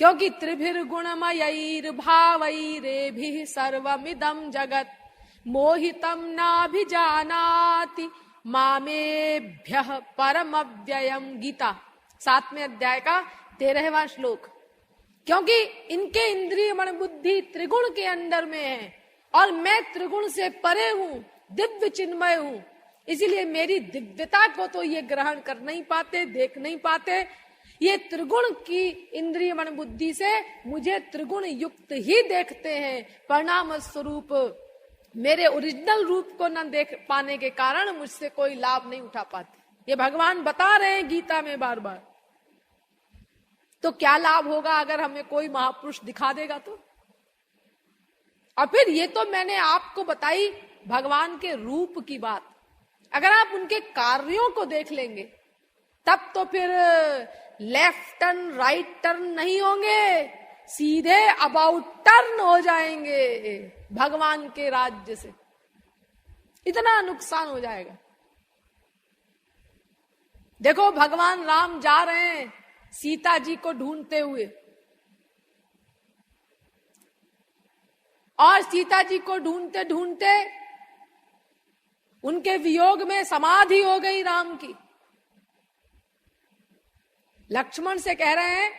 क्योंकि त्रिभिर्गुणमयैर भावैरेभिः सर्वमिदं जगत् मोहितं नाभिजानाति मामेभ्यः परमव्ययम्। गीता 7वें अध्याय का 13वां श्लोक। क्योंकि इनके इंद्रिय मन बुद्धि त्रिगुण के अंदर में है और मैं त्रिगुण से परे हूँ, दिव्य चिन्मय हूँ, इसीलिए मेरी दिव्यता को तो ये ग्रहण कर नहीं पाते, देख नहीं पाते। ये त्रिगुण की इंद्रिय मन बुद्धि से मुझे त्रिगुण युक्त ही देखते हैं। परिणाम स्वरूप मेरे ओरिजिनल रूप को न देख पाने के कारण मुझसे कोई लाभ नहीं उठा पाते। ये भगवान बता रहे हैं गीता में बार बार। तो क्या लाभ होगा अगर हमें कोई महापुरुष दिखा देगा तो? और फिर ये तो मैंने आपको बताई भगवान के रूप की बात। अगर आप उनके कार्यों को देख लेंगे तब तो फिर लेफ्ट टर्न राइट टर्न नहीं होंगे, सीधे अबाउट टर्न हो जाएंगे भगवान के राज्य से। इतना नुकसान हो जाएगा। देखो भगवान राम जा रहे हैं सीता जी को ढूंढते हुए, और सीता जी को ढूंढते ढूंढते उनके वियोग में समाधि हो गई राम की। लक्ष्मण से कह रहे हैं,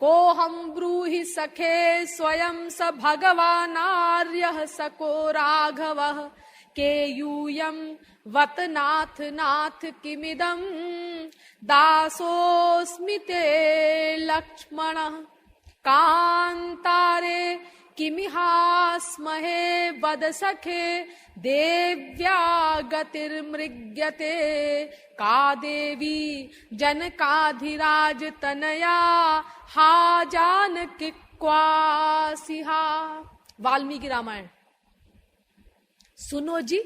को हम ब्रूहि सखे स्वयं स भगवान आर्यः सको राघवः के यूयम वत नाथ नाथ किमिदम दासोस्मि ते लक्ष्मण कांतारे किमिहास्महे वद सखे देव्या गतिर्मृग्यते का देवी जनकाधिराज तनया हा जानकी क्वासिहा। वाल्मीकि रामायण। सुनो जी,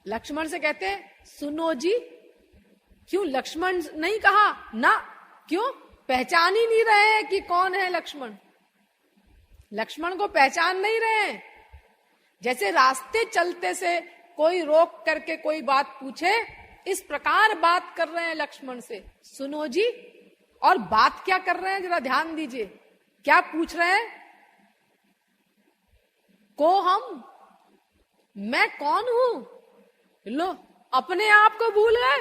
लक्ष्मण से कहते हैं सुनो जी। क्यों लक्ष्मण नहीं कहा ना? क्यों? पहचान ही नहीं रहे हैं कि कौन है लक्ष्मण। लक्ष्मण को पहचान नहीं रहे हैं। जैसे रास्ते चलते से कोई रोक करके कोई बात पूछे, इस प्रकार बात कर रहे हैं लक्ष्मण से, सुनो जी। और बात क्या कर रहे हैं जरा ध्यान दीजिए। क्या पूछ रहे हैं? को हम, मैं कौन हूं? लो, अपने आप को भूल गए।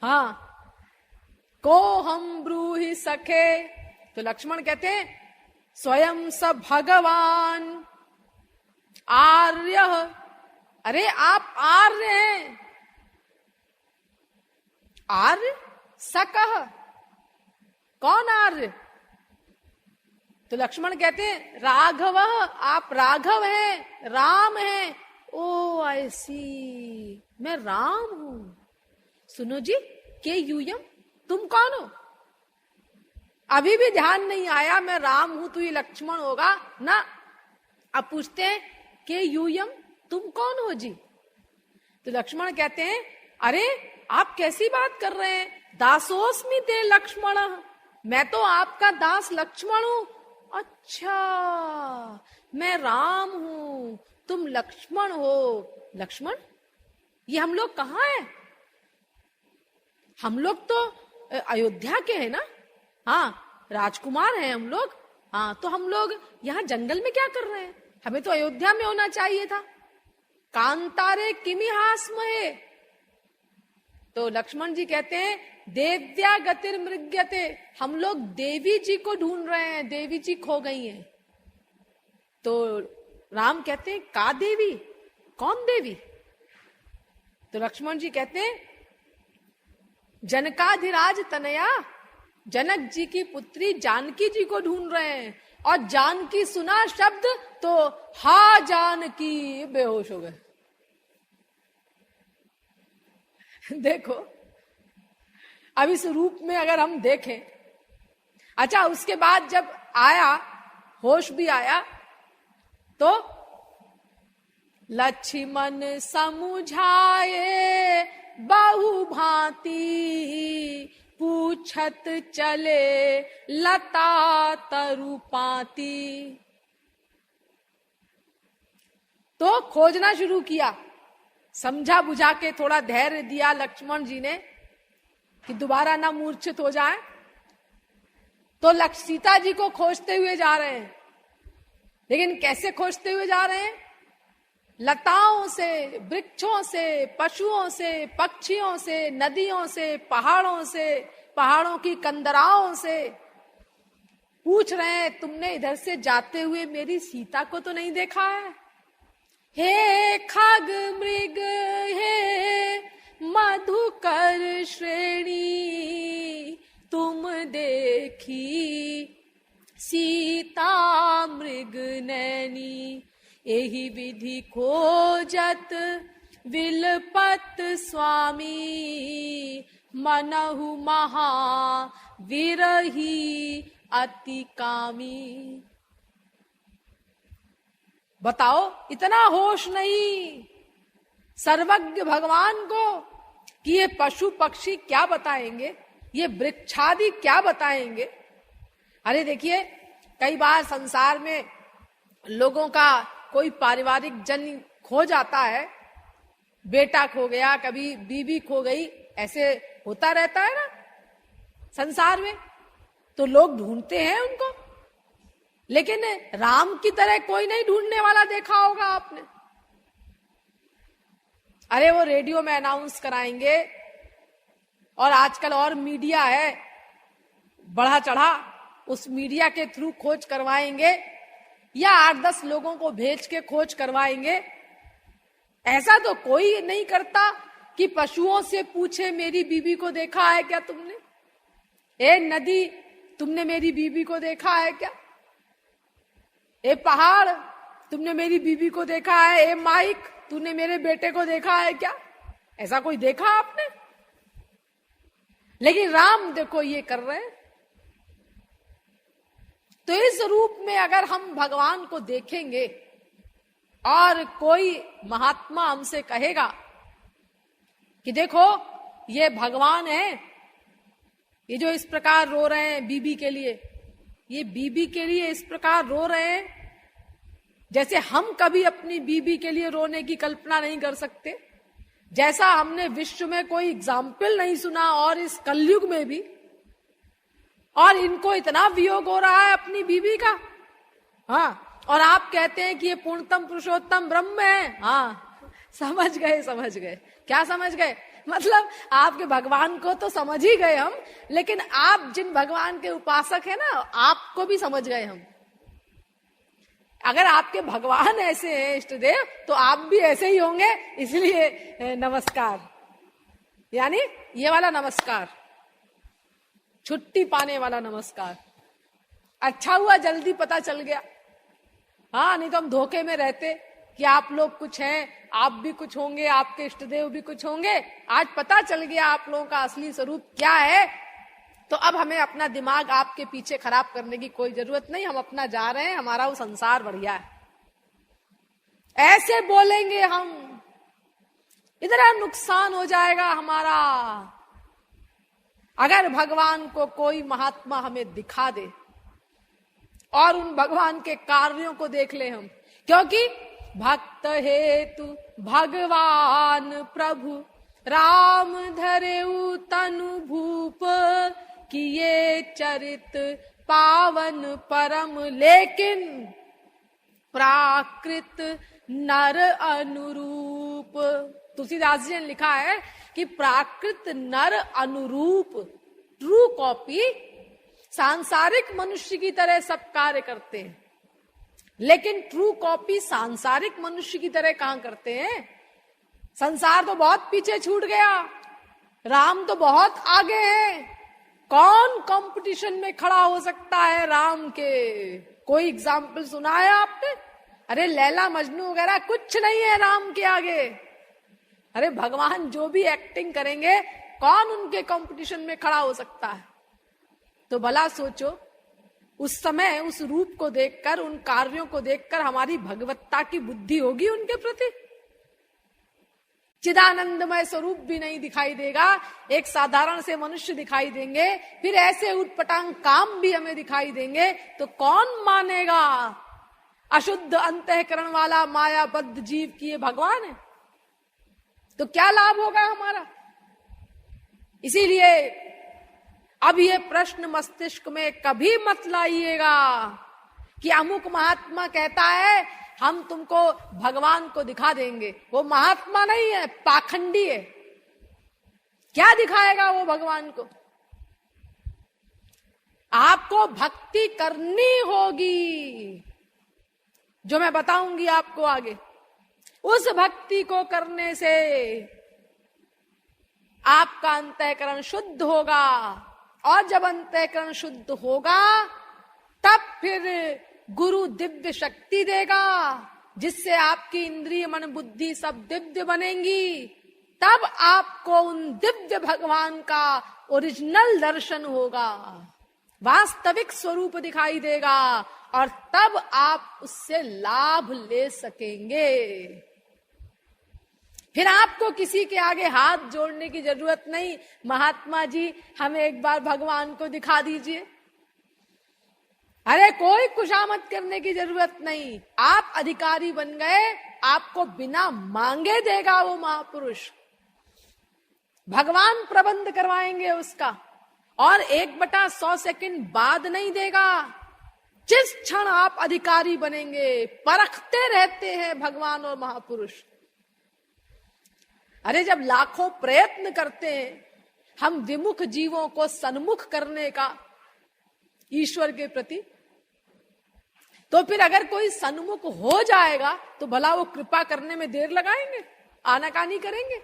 हाँ, को हम ब्रूहि सखे। तो लक्ष्मण कहते हैं स्वयं स भगवान आर्य। अरे आप आर्य हैं। आर्य सकह, कौन आर्य? तो लक्ष्मण कहते हैं राघव, आप राघव हैं, राम हैं। ओ आई सी, मैं राम हूं। सुनो जी, के यूयम, तुम कौन हो? अभी भी ध्यान नहीं आया मैं राम हूं तो ये लक्ष्मण होगा ना। अब पूछते हैं के यूयम, तुम कौन हो जी? तो लक्ष्मण कहते हैं अरे आप कैसी बात कर रहे हैं, दासोस्मि ते लक्ष्मण, मैं तो आपका दास लक्ष्मण हूं। अच्छा, मैं राम हूं, तुम लक्ष्मण हो। लक्ष्मण, ये हम लोग कहाँ हैं? हम लोग तो अयोध्या के हैं ना। हाँ, राजकुमार हैं हम लोग। हाँ, तो हम लोग यहाँ जंगल में क्या कर रहे हैं? हमें तो अयोध्या में होना चाहिए था। कांतारे किमिहास्महे। तो लक्ष्मण जी कहते हैं देव्या गतिर्मृग्यते, हम लोग देवी जी को ढूंढ रहे हैं, देवी जी खो गई हैं। तो राम कहते हैं का देवी, कौन देवी? तो लक्ष्मण जी कहते हैं जनकाधिराज तनया, जनक जी की पुत्री जानकी जी को ढूंढ रहे हैं। और जानकी सुना शब्द तो हा जानकी, बेहोश हो गए। देखो, अब इस रूप में अगर हम देखें, अच्छा उसके बाद जब आया, होश भी आया, तो लक्ष्मण समुझाए बहु भांति पूछत चले लता तरुपाती। तो खोजना शुरू किया, समझा बुझा के थोड़ा धैर्य दिया लक्ष्मण जी ने कि दोबारा ना मूर्छित हो जाए। तो सीता जी को खोजते हुए जा रहे हैं, लेकिन कैसे खोजते हुए जा रहे हैं? लताओं से, वृक्षों से, पशुओं से, पक्षियों से, नदियों से, पहाड़ों से, पहाड़ों की कंदराओं से पूछ रहे हैं, तुमने इधर से जाते हुए मेरी सीता को तो नहीं देखा है? हे खग मृग, हे मधुकर श्रेणी, तुम देखी सीता मृग नैनी, एहि विधि खोजत विलपत स्वामी, मनहु महा विरही अति कामी। बताओ, इतना होश नहीं सर्वज्ञ भगवान को कि ये पशु पक्षी क्या बताएंगे, ये वृक्षादि क्या बताएंगे? अरे देखिए, कई बार संसार में लोगों का कोई पारिवारिक जन खो जाता है, बेटा खो गया, कभी बीवी खो गई, ऐसे होता रहता है ना संसार में, तो लोग ढूंढते हैं उनको। लेकिन राम की तरह कोई नहीं ढूंढने वाला, देखा होगा आपने। अरे वो रेडियो में अनाउंस कराएंगे, और आजकल और मीडिया है बढ़ा चढ़ा, उस मीडिया के थ्रू खोज करवाएंगे, या 8-10 लोगों को भेज के खोज करवाएंगे। ऐसा तो कोई नहीं करता कि पशुओं से पूछे, मेरी बीबी को देखा है क्या तुमने? ए नदी, तुमने मेरी बीबी को देखा है क्या? ए पहाड़, तुमने मेरी बीबी को देखा है? ए माइक, तूने मेरे बेटे को देखा है क्या? ऐसा कोई देखा आपने? लेकिन राम देखो ये कर रहे हैं। तो इस रूप में अगर हम भगवान को देखेंगे और कोई महात्मा हमसे कहेगा कि देखो ये भगवान है, ये जो इस प्रकार रो रहे हैं बीबी के लिए, ये बीबी के लिए इस प्रकार रो रहे हैं जैसे हम कभी अपनी बीबी के लिए रोने की कल्पना नहीं कर सकते, जैसा हमने विश्व में कोई एग्जाम्पल नहीं सुना, और इस कलयुग में भी, और इनको इतना वियोग हो रहा है अपनी बीबी का। हाँ, और आप कहते हैं कि ये पूर्णतम पुरुषोत्तम ब्रह्म है। हाँ, समझ गए। क्या समझ गए? मतलब आपके भगवान को तो समझ ही गए हम, लेकिन आप जिन भगवान के उपासक है ना, आपको भी समझ गए हम। अगर आपके भगवान ऐसे हैं इष्ट देव, तो आप भी ऐसे ही होंगे, इसलिए नमस्कार, यानी ये वाला नमस्कार, छुट्टी पाने वाला नमस्कार। अच्छा हुआ जल्दी पता चल गया। हाँ, नहीं तो हम धोखे में रहते कि आप लोग कुछ हैं, आप भी कुछ होंगे, आपके इष्ट देव भी कुछ होंगे। आज पता चल गया आप लोगों का असली स्वरूप क्या है, तो अब हमें अपना दिमाग आपके पीछे खराब करने की कोई जरूरत नहीं। हम अपना जा रहे हैं, हमारा वो संसार बढ़िया है। ऐसे बोलेंगे हम, इतना नुकसान हो जाएगा हमारा। अगर भगवान को कोई महात्मा हमें दिखा दे और उन भगवान के कार्यों को देख ले हम, क्योंकि भक्त हेतु भगवान प्रभु राम धरेउ तनु भूप, किए चरित पावन परम, लेकिन प्राकृत नर अनुरूप। तुलसीदास जी ने लिखा है कि प्राकृत नर अनुरूप, ट्रू कॉपी, सांसारिक मनुष्य की तरह सब कार्य करते हैं, लेकिन ट्रू कॉपी सांसारिक मनुष्य की तरह कहां करते हैं। संसार तो बहुत पीछे छूट गया, राम तो बहुत आगे है। कौन कंपटीशन में खड़ा हो सकता है राम के? कोई एग्जाम्पल सुना है आपने? अरे लैला मजनू वगैरह कुछ नहीं है राम के आगे। अरे भगवान जो भी एक्टिंग करेंगे, कौन उनके कंपटीशन में खड़ा हो सकता है? तो भला सोचो, उस समय उस रूप को देखकर, उन कार्यों को देखकर हमारी भगवत्ता की बुद्धि होगी उनके प्रति? चिदानंदमय स्वरूप भी नहीं दिखाई देगा, एक साधारण से मनुष्य दिखाई देंगे, फिर ऐसे उटपटांग काम भी हमें दिखाई देंगे, तो कौन मानेगा? अशुद्ध अंतःकरण वाला मायाबद्ध जीव की ये भगवान है, तो क्या लाभ होगा हमारा? इसीलिए अब ये प्रश्न मस्तिष्क में कभी मत लाइएगा कि अमुक महात्मा कहता है हम तुमको भगवान को दिखा देंगे। वो महात्मा नहीं है, पाखंडी है। क्या दिखाएगा वो भगवान को? आपको भक्ति करनी होगी, जो मैं बताऊंगी आपको आगे। उस भक्ति को करने से आपका अंतःकरण शुद्ध होगा, और जब अंतःकरण शुद्ध होगा तब फिर गुरु दिव्य शक्ति देगा, जिससे आपकी इंद्रिय मन बुद्धि सब दिव्य बनेंगी। तब आपको उन दिव्य भगवान का ओरिजिनल दर्शन होगा, वास्तविक स्वरूप दिखाई देगा, और तब आप उससे लाभ ले सकेंगे। फिर आपको किसी के आगे हाथ जोड़ने की जरूरत नहीं, महात्मा जी हमें एक बार भगवान को दिखा दीजिए। अरे कोई खुशामद करने की जरूरत नहीं। आप अधिकारी बन गए, आपको बिना मांगे देगा वो महापुरुष। भगवान प्रबंध करवाएंगे उसका, और 1/100 सेकंड बाद नहीं देगा। जिस क्षण आप अधिकारी बनेंगे, परखते रहते हैं भगवान और महापुरुष। अरे जब लाखों प्रयत्न करते हैं हम विमुख जीवों को सन्मुख करने का ईश्वर के प्रति, तो फिर अगर कोई सन्मुख हो जाएगा तो भला वो कृपा करने में देर लगाएंगे? आनाकानी करेंगे?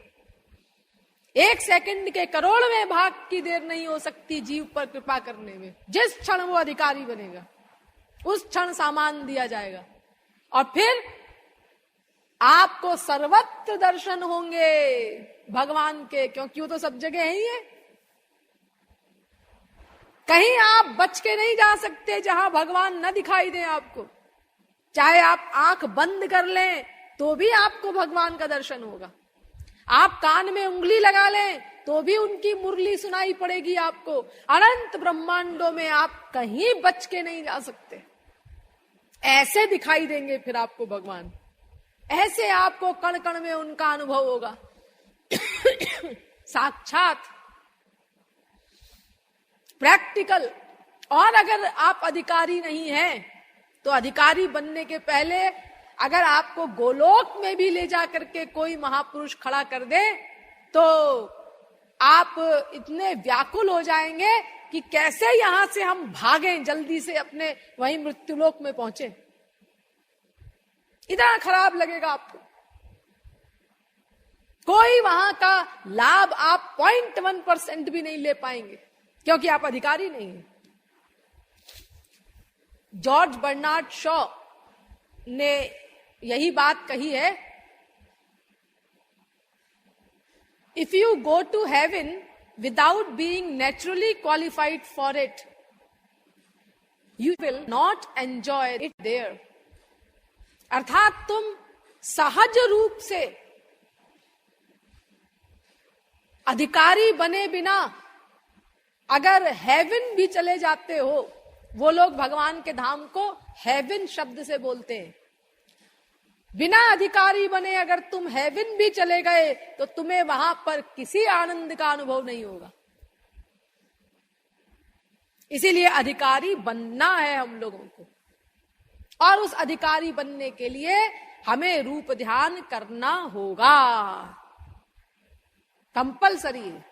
1 सेकंड के करोड़वें भाग की देर नहीं हो सकती जीव पर कृपा करने में। जिस क्षण वो अधिकारी बनेगा उस क्षण सामान दिया जाएगा, और फिर आपको सर्वत्र दर्शन होंगे भगवान के, क्योंकि वो तो सब जगह ही है। कहीं आप बच के नहीं जा सकते जहां भगवान न दिखाई दे आपको। चाहे आप आंख बंद कर लें तो भी आपको भगवान का दर्शन होगा। आप कान में उंगली लगा लें तो भी उनकी मुरली सुनाई पड़ेगी आपको। अनंत ब्रह्मांडों में आप कहीं बच के नहीं जा सकते। ऐसे दिखाई देंगे फिर आपको भगवान, ऐसे आपको कण कण में उनका अनुभव होगा साक्षात, प्रैक्टिकल। और अगर आप अधिकारी नहीं हैं तो अधिकारी बनने के पहले अगर आपको गोलोक में भी ले जा करके कोई महापुरुष खड़ा कर दे तो आप इतने व्याकुल हो जाएंगे कि कैसे यहां से हम भागें, जल्दी से अपने वहीं मृत्युलोक में पहुंचे। इतना खराब लगेगा आपको। कोई वहां का लाभ आप 0.1% भी नहीं ले पाएंगे, क्योंकि आप अधिकारी नहीं हैं। जॉर्ज बर्नार्ड शॉ ने यही बात कही है, if you go to heaven without being naturally qualified for it, you will not enjoy it there. अर्थात तुम सहज रूप से अधिकारी बने बिना अगर हेवन भी चले जाते हो, वो लोग भगवान के धाम को हेवन शब्द से बोलते हैं। बिना अधिकारी बने अगर तुम हेवन भी चले गए तो तुम्हें वहां पर किसी आनंद का अनुभव नहीं होगा। इसीलिए अधिकारी बनना है हम लोगों को, और उस अधिकारी बनने के लिए हमें रूप ध्यान करना होगा, कंपलसरी है।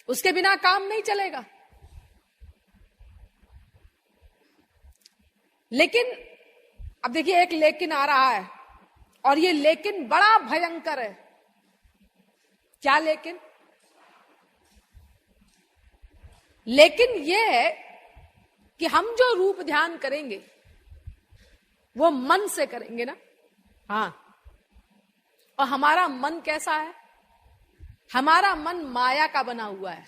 उसके बिना काम नहीं चलेगा। लेकिन अब देखिए एक लेकिन आ रहा है, और ये लेकिन बड़ा भयंकर है। क्या लेकिन? लेकिन ये है कि हम जो रूप ध्यान करेंगे वो मन से करेंगे ना। हाँ, और हमारा मन कैसा है? हमारा मन माया का बना हुआ है,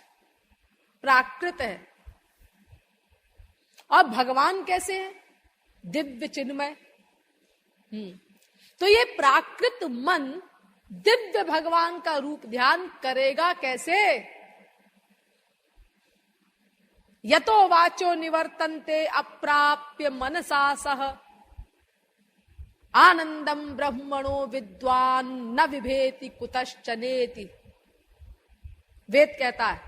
प्राकृत है। और भगवान कैसे है? दिव्य चिन्मय। तो ये प्राकृत मन दिव्य भगवान का रूप ध्यान करेगा कैसे? यतो वाचो निवर्तन्ते अप्राप्य मनसा सह आनंदम ब्रह्मणो विद्वान न विभेति कुतश्चनेति। वेद कहता है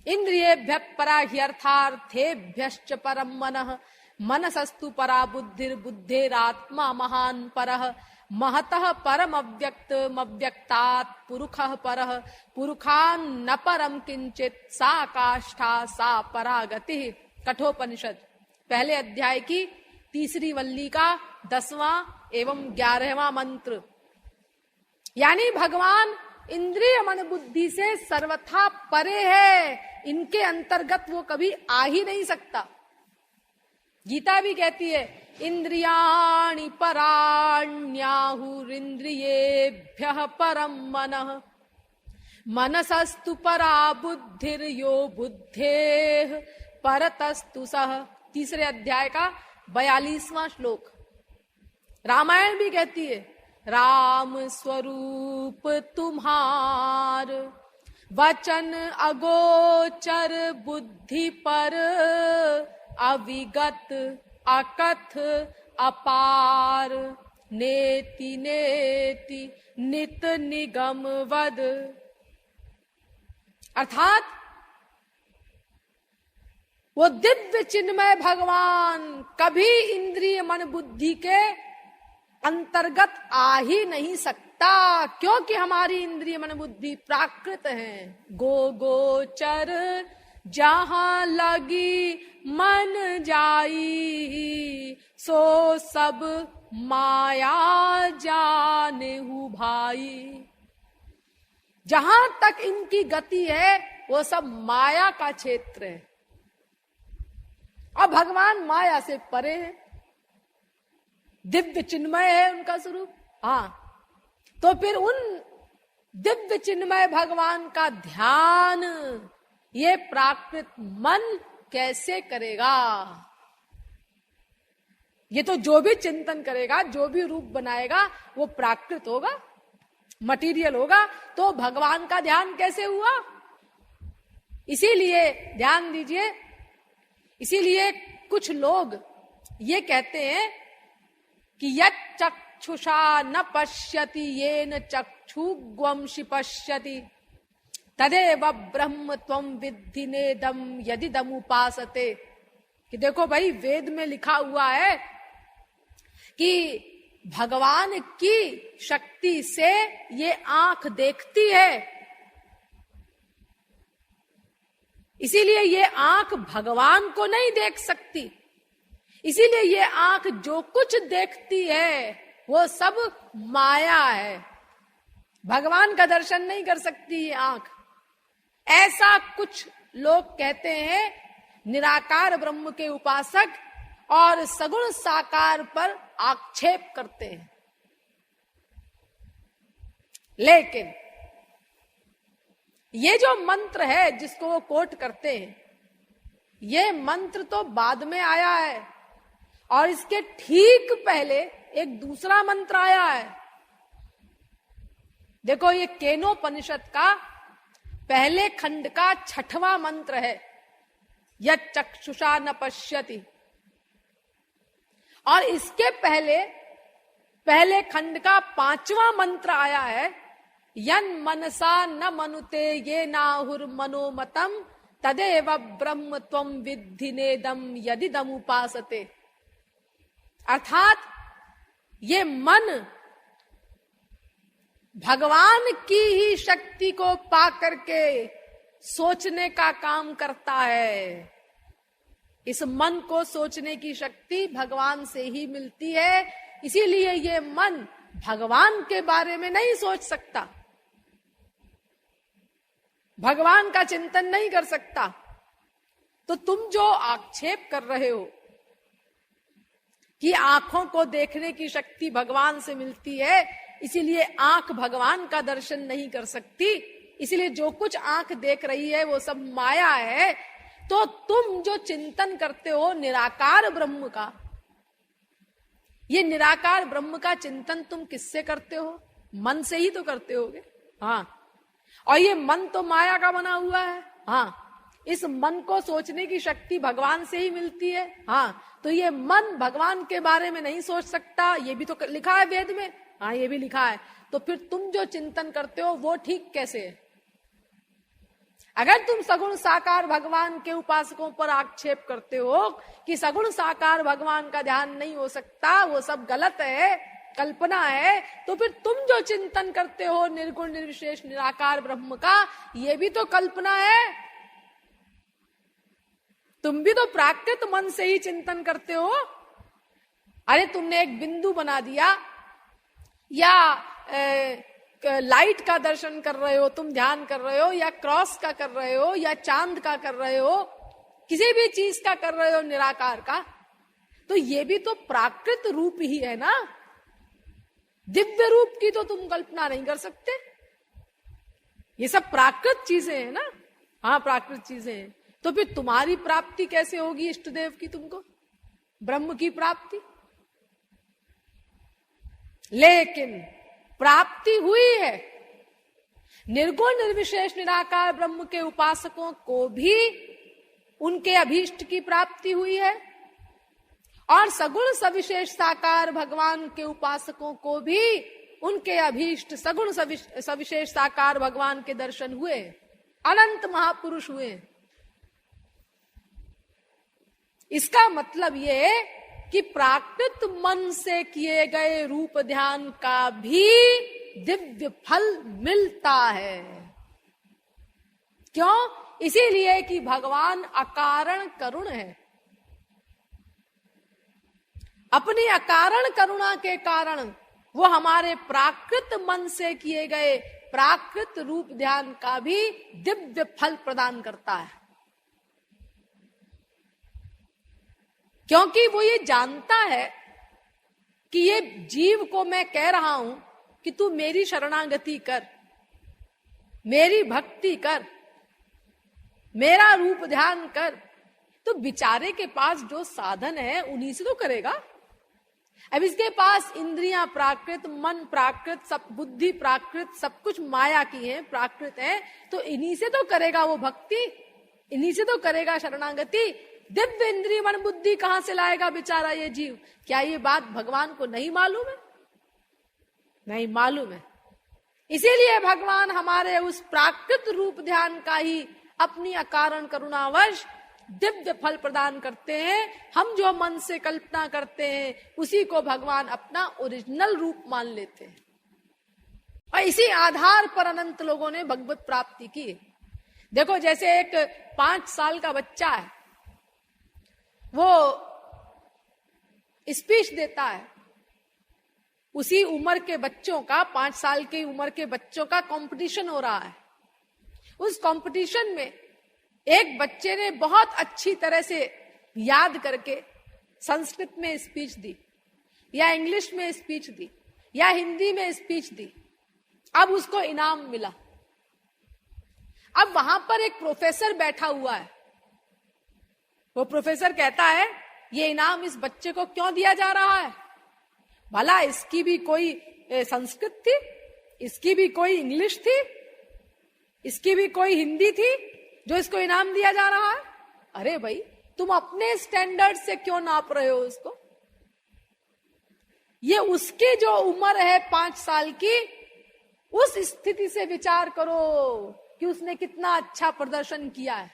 इंद्रियेभ्य परा ह्यर्थार्थेभ्यश्च परम मनः मनसस्तु परा बुद्धिर बुद्धेरात्मा महान परः महतः परम अव्यक्तात् पुरुषः परः पुरुषान् न परम किंचित सा काष्ठा सा परागति। कठोपनिषद पहले अध्याय की तीसरी वल्ली का 10वां एवं 11वां मंत्र। यानी भगवान इंद्रिय मन बुद्धि से सर्वथा परे है, इनके अंतर्गत वो कभी आ ही नहीं सकता। गीता भी कहती है इंद्रियाणि पराण्याहुरिन्द्रियेभ्यः परम मनः मनसस्तु परा बुद्धिर्यो बुद्धेः परतस्तु सः। तीसरे अध्याय का 42वां श्लोक। रामायण भी कहती है राम स्वरूप तुम्हार वचन अगोचर बुद्धि पर अविगत अकथ अपार नेति नेति नित निगम वद। अर्थात वो दिव्य चिन्मय भगवान कभी इंद्रिय मन बुद्धि के अंतर्गत आ ही नहीं सकता, क्योंकि हमारी इंद्रिय मन बुद्धि प्राकृत है। गो गोचर जहां लगी मन जाई सो सब माया जाने हु भाई। जहां तक इनकी गति है वो सब माया का क्षेत्र है और भगवान माया से परे है, दिव्य चिन्मय है उनका स्वरूप। हाँ, तो फिर उन दिव्य चिन्मय भगवान का ध्यान ये प्राकृत मन कैसे करेगा? ये तो जो भी चिंतन करेगा, जो भी रूप बनाएगा वो प्राकृत होगा, मटीरियल होगा, तो भगवान का ध्यान कैसे हुआ? इसीलिए ध्यान दीजिए, इसीलिए कुछ लोग ये कहते हैं कि यत् चक्षुषा न पश्यति येन चक्षुग्वंशि पश्यति तदेव ब्रह्म त्वं विद्धि नेदम यदिदम उपासते। कि देखो भाई, वेद में लिखा हुआ है कि भगवान की शक्ति से ये आंख देखती है, इसीलिए ये आंख भगवान को नहीं देख सकती, इसीलिए ये आंख जो कुछ देखती है वो सब माया है, भगवान का दर्शन नहीं कर सकती ये आंख। ऐसा कुछ लोग कहते हैं निराकार ब्रह्म के उपासक, और सगुण साकार पर आक्षेप करते हैं। लेकिन ये जो मंत्र है जिसको वो कोट करते हैं, ये मंत्र तो बाद में आया है, और इसके ठीक पहले एक दूसरा मंत्र आया है। देखो, ये केनोपनिषद का पहले खंड का 6वां मंत्र है, यत् चक्षुषा न पश्यति। और इसके पहले खंड का 5वां मंत्र आया है, यन मनसा न मनुते ये नाहुर मनोमतम तदेव ब्रह्म त्वं विद्धि नेदम यदिदम उपासते। अर्थात ये मन भगवान की ही शक्ति को पा करके सोचने का काम करता है। इस मन को सोचने की शक्ति भगवान से ही मिलती है, इसीलिए ये मन भगवान के बारे में नहीं सोच सकता, भगवान का चिंतन नहीं कर सकता। तो तुम जो आक्षेप कर रहे हो कि आंखों को देखने की शक्ति भगवान से मिलती है, इसीलिए आंख भगवान का दर्शन नहीं कर सकती, इसीलिए जो कुछ आंख देख रही है वो सब माया है, तो तुम जो चिंतन करते हो निराकार ब्रह्म का, ये निराकार ब्रह्म का चिंतन तुम किससे करते हो? मन से ही तो करते होगे। हाँ, और ये मन तो माया का बना हुआ है। हाँ, इस मन को सोचने की शक्ति भगवान से ही मिलती है। हाँ, तो ये मन भगवान के बारे में नहीं सोच सकता, ये भी तो लिखा है वेद में। हाँ, ये भी लिखा है। तो फिर तुम जो चिंतन करते हो वो ठीक कैसे है? अगर तुम सगुण साकार भगवान के उपासकों पर आक्षेप करते हो कि सगुण साकार भगवान का ध्यान नहीं हो सकता, वो सब गलत है, कल्पना है, तो फिर तुम जो चिंतन करते हो निर्गुण निर्विशेष निराकार ब्रह्म का, ये भी तो कल्पना है। तुम भी तो प्राकृत मन से ही चिंतन करते हो। अरे तुमने एक बिंदु बना दिया, या लाइट का दर्शन कर रहे हो, तुम ध्यान कर रहे हो, या क्रॉस का कर रहे हो, या चांद का कर रहे हो, किसी भी चीज का कर रहे हो निराकार का, तो ये भी तो प्राकृत रूप ही है ना। दिव्य रूप की तो तुम कल्पना नहीं कर सकते। ये सब प्राकृत चीजें हैं ना। हाँ, प्राकृत चीजें हैं। तो फिर तुम्हारी प्राप्ति कैसे होगी इष्ट देव की, तुमको ब्रह्म की प्राप्ति? लेकिन प्राप्ति हुई है। निर्गुण निर्विशेष निराकार ब्रह्म के उपासकों को भी उनके अभीष्ट की प्राप्ति हुई है, और सगुण सविशेष साकार भगवान के उपासकों को भी उनके अभीष्ट सगुण सविशेष साकार भगवान के दर्शन हुए, अनंत महापुरुष हुए। इसका मतलब ये कि प्राकृत मन से किए गए रूप ध्यान का भी दिव्य फल मिलता है। क्यों? इसीलिए कि भगवान अकारण करुण है। अपनी अकारण करुणा के कारण वो हमारे प्राकृत मन से किए गए प्राकृत रूप ध्यान का भी दिव्य फल प्रदान करता है। क्योंकि वो ये जानता है कि ये जीव को मैं कह रहा हूं कि तू मेरी शरणागति कर, मेरी भक्ति कर, मेरा रूप ध्यान कर, तो बेचारे के पास जो साधन है उन्हीं से तो करेगा। अब इसके पास इंद्रियां प्राकृत, मन प्राकृत, सब बुद्धि प्राकृत, सब कुछ माया की है, प्राकृत है, तो इन्हीं से तो करेगा वो भक्ति, इन्हीं से तो करेगा शरणागति। दिव्य इंद्रिय मन बुद्धि कहां से लाएगा बेचारा ये जीव? क्या ये बात भगवान को नहीं मालूम है? नहीं मालूम है। इसीलिए भगवान हमारे उस प्राकृत रूप ध्यान का ही अपनी अकारण करुणावश दिव्य फल प्रदान करते हैं। हम जो मन से कल्पना करते हैं उसी को भगवान अपना ओरिजिनल रूप मान लेते हैं, और इसी आधार पर अनंत लोगों ने भगवत प्राप्ति की। देखो, जैसे एक 5 साल का बच्चा है, वो स्पीच देता है, उसी उम्र के बच्चों का, 5 साल की उम्र के बच्चों का कंपटीशन हो रहा है। उस कंपटीशन में एक बच्चे ने बहुत अच्छी तरह से याद करके संस्कृत में स्पीच दी, या इंग्लिश में स्पीच दी, या हिंदी में स्पीच दी। अब उसको इनाम मिला। अब वहां पर एक प्रोफेसर बैठा हुआ है। वो प्रोफेसर कहता है, ये इनाम इस बच्चे को क्यों दिया जा रहा है? भला इसकी भी कोई संस्कृत थी, इसकी भी कोई इंग्लिश थी, इसकी भी कोई हिंदी थी जो इसको इनाम दिया जा रहा है? अरे भाई, तुम अपने स्टैंडर्ड से क्यों नाप रहे हो उसको? ये उसकी जो उम्र है 5 साल की, उस स्थिति से विचार करो कि उसने कितना अच्छा प्रदर्शन किया है।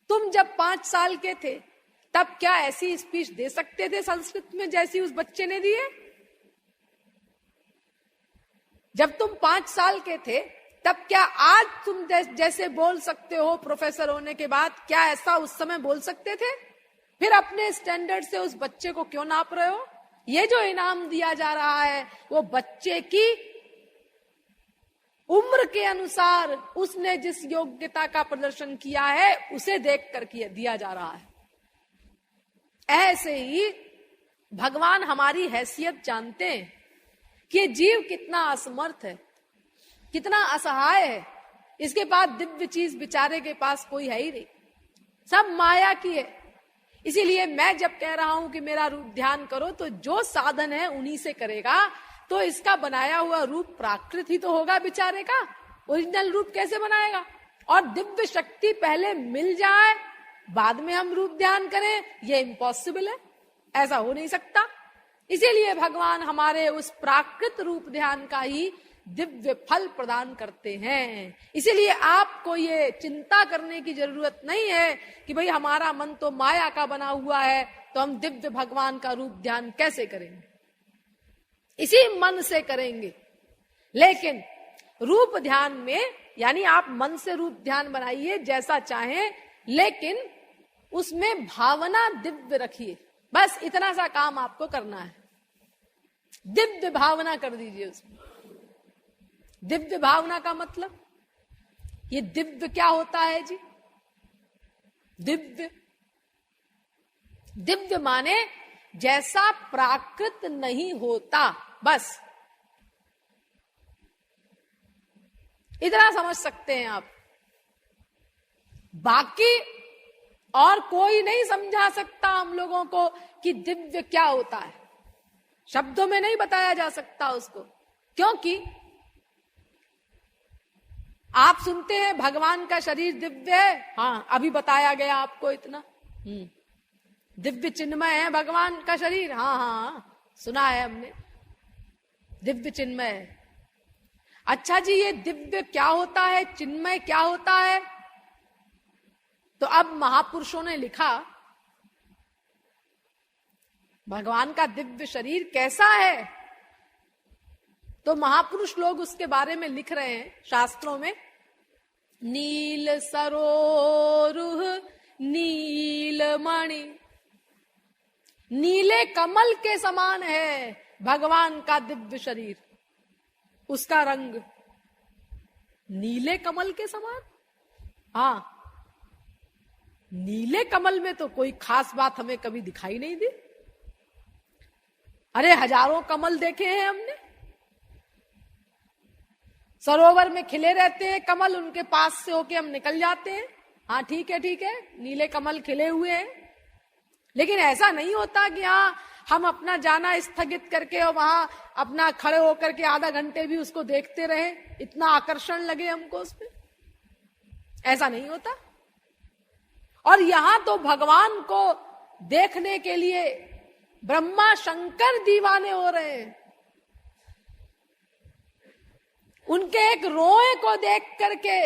तुम जब 5 साल के थे तब क्या ऐसी स्पीच दे सकते थे संस्कृत में जैसी उस बच्चे ने दी है? जब तुम 5 साल के थे तब क्या आज तुम जैसे बोल सकते हो प्रोफेसर होने के बाद, क्या ऐसा उस समय बोल सकते थे? फिर अपने स्टैंडर्ड से उस बच्चे को क्यों नाप रहे हो? ये जो इनाम दिया जा रहा है वो बच्चे की उम्र के अनुसार उसने जिस योग्यता का प्रदर्शन किया है उसे देख कर दिया जा रहा है। ऐसे ही भगवान हमारी हैसियत जानते हैं कि ये जीव कितना असमर्थ है, कितना असहाय है। इसके बाद दिव्य चीज बेचारे के पास कोई है ही नहीं, सब माया की है। इसीलिए मैं जब कह रहा हूं कि मेरा रूप ध्यान करो, तो जो साधन है उन्हीं से करेगा। तो इसका बनाया हुआ रूप प्राकृत ही तो होगा बेचारे का, ओरिजिनल रूप कैसे बनाएगा? और दिव्य शक्ति पहले मिल जाए बाद में हम रूप ध्यान करें, ये इम्पॉसिबल है, ऐसा हो नहीं सकता। इसीलिए भगवान हमारे उस प्राकृत रूप ध्यान का ही दिव्य फल प्रदान करते हैं। इसीलिए आपको ये चिंता करने की जरूरत नहीं है कि भाई हमारा मन तो माया का बना हुआ है, तो हम दिव्य भगवान का रूप ध्यान कैसे करेंगे। इसी मन से करेंगे। लेकिन रूप ध्यान में, यानी आप मन से रूप ध्यान बनाइए जैसा चाहें, लेकिन उसमें भावना दिव्य रखिए। बस इतना सा काम आपको करना है। दिव्य भावना कर दीजिए उसमें। दिव्य भावना का मतलब, ये दिव्य क्या होता है जी? दिव्य, दिव्य माने जैसा प्राकृत नहीं होता, बस इतना समझ सकते हैं आप। बाकी और कोई नहीं समझा सकता हम लोगों को कि दिव्य क्या होता है। शब्दों में नहीं बताया जा सकता उसको, क्योंकि आप सुनते हैं भगवान का शरीर दिव्य है। हाँ, अभी बताया गया आपको इतना। दिव्य चिन्मय है भगवान का शरीर। हाँ हाँ, सुना है हमने, दिव्य चिन्मय है। अच्छा जी, ये दिव्य क्या होता है, चिन्मय क्या होता है? तो अब महापुरुषों ने लिखा भगवान का दिव्य शरीर कैसा है, तो महापुरुष लोग उसके बारे में लिख रहे हैं शास्त्रों में। नील सरोरुह नीलमणि, नीले कमल के समान है भगवान का दिव्य शरीर। उसका रंग नीले कमल के समान। हाँ, नीले कमल में तो कोई खास बात हमें कभी दिखाई नहीं दी। अरे हजारों कमल देखे हैं हमने, सरोवर में खिले रहते हैं कमल, उनके पास से होके हम निकल जाते हैं। हाँ ठीक है, ठीक है, नीले कमल खिले हुए हैं। लेकिन ऐसा नहीं होता कि हाँ हम अपना जाना स्थगित करके और वहां अपना खड़े होकर के आधा घंटे भी उसको देखते रहे, इतना आकर्षण लगे हमको उसमें। ऐसा नहीं होता। और यहां तो भगवान को देखने के लिए ब्रह्मा शंकर दीवाने हो रहे हैं। उनके एक रोए को देख करके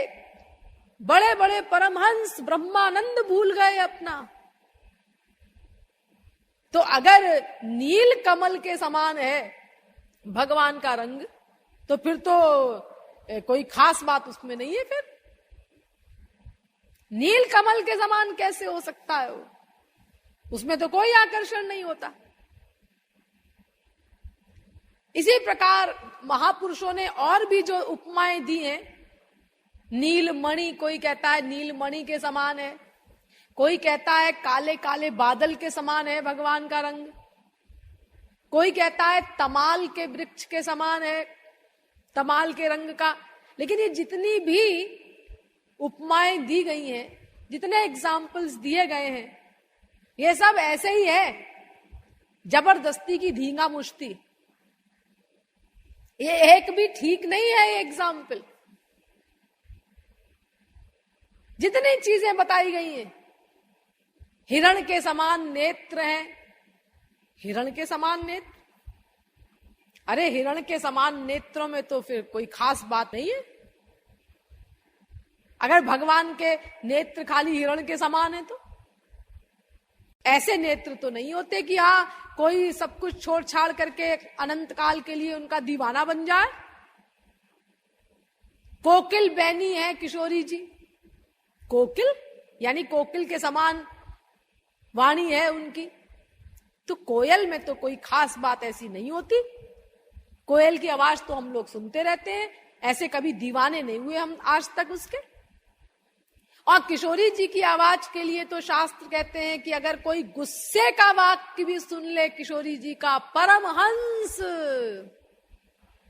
बड़े बड़े परमहंस ब्रह्मानंद भूल गए अपना। तो अगर नील कमल के समान है भगवान का रंग, तो फिर तो कोई खास बात उसमें नहीं है। फिर नील कमल के समान कैसे हो सकता है वो? उसमें तो कोई आकर्षण नहीं होता। इसी प्रकार महापुरुषों ने और भी जो उपमाएं दी हैं, नीलमणि, कोई कहता है नीलमणि के समान है, कोई कहता है काले काले बादल के समान है भगवान का रंग, कोई कहता है तमाल के वृक्ष के समान है, तमाल के रंग का। लेकिन ये जितनी भी उपमाएं दी गई हैं, जितने एग्जाम्पल्स दिए गए हैं, ये सब ऐसे ही है, जबरदस्ती की धींगा मुश्ती। ये एक भी ठीक नहीं है ये एग्जाम्पल। जितनी चीजें बताई गई हैं, हिरण के समान नेत्र हैं, हिरण के समान नेत्र। अरे हिरण के समान नेत्रों में तो फिर कोई खास बात नहीं है। अगर भगवान के नेत्र खाली हिरण के समान है तो ऐसे नेत्र तो नहीं होते कि हाँ कोई सब कुछ छोड़ छाड़ करके अनंत काल के लिए उनका दीवाना बन जाए। कोकिल बैनी है किशोरी जी, कोकिल यानी कोकिल के समान वाणी है उनकी। तो कोयल में तो कोई खास बात ऐसी नहीं होती। कोयल की आवाज तो हम लोग सुनते रहते हैं, ऐसे कभी दीवाने नहीं हुए हम आज तक उसके। और किशोरी जी की आवाज के लिए तो शास्त्र कहते हैं कि अगर कोई गुस्से का वाक्य भी सुन ले किशोरी जी का, परमहंस,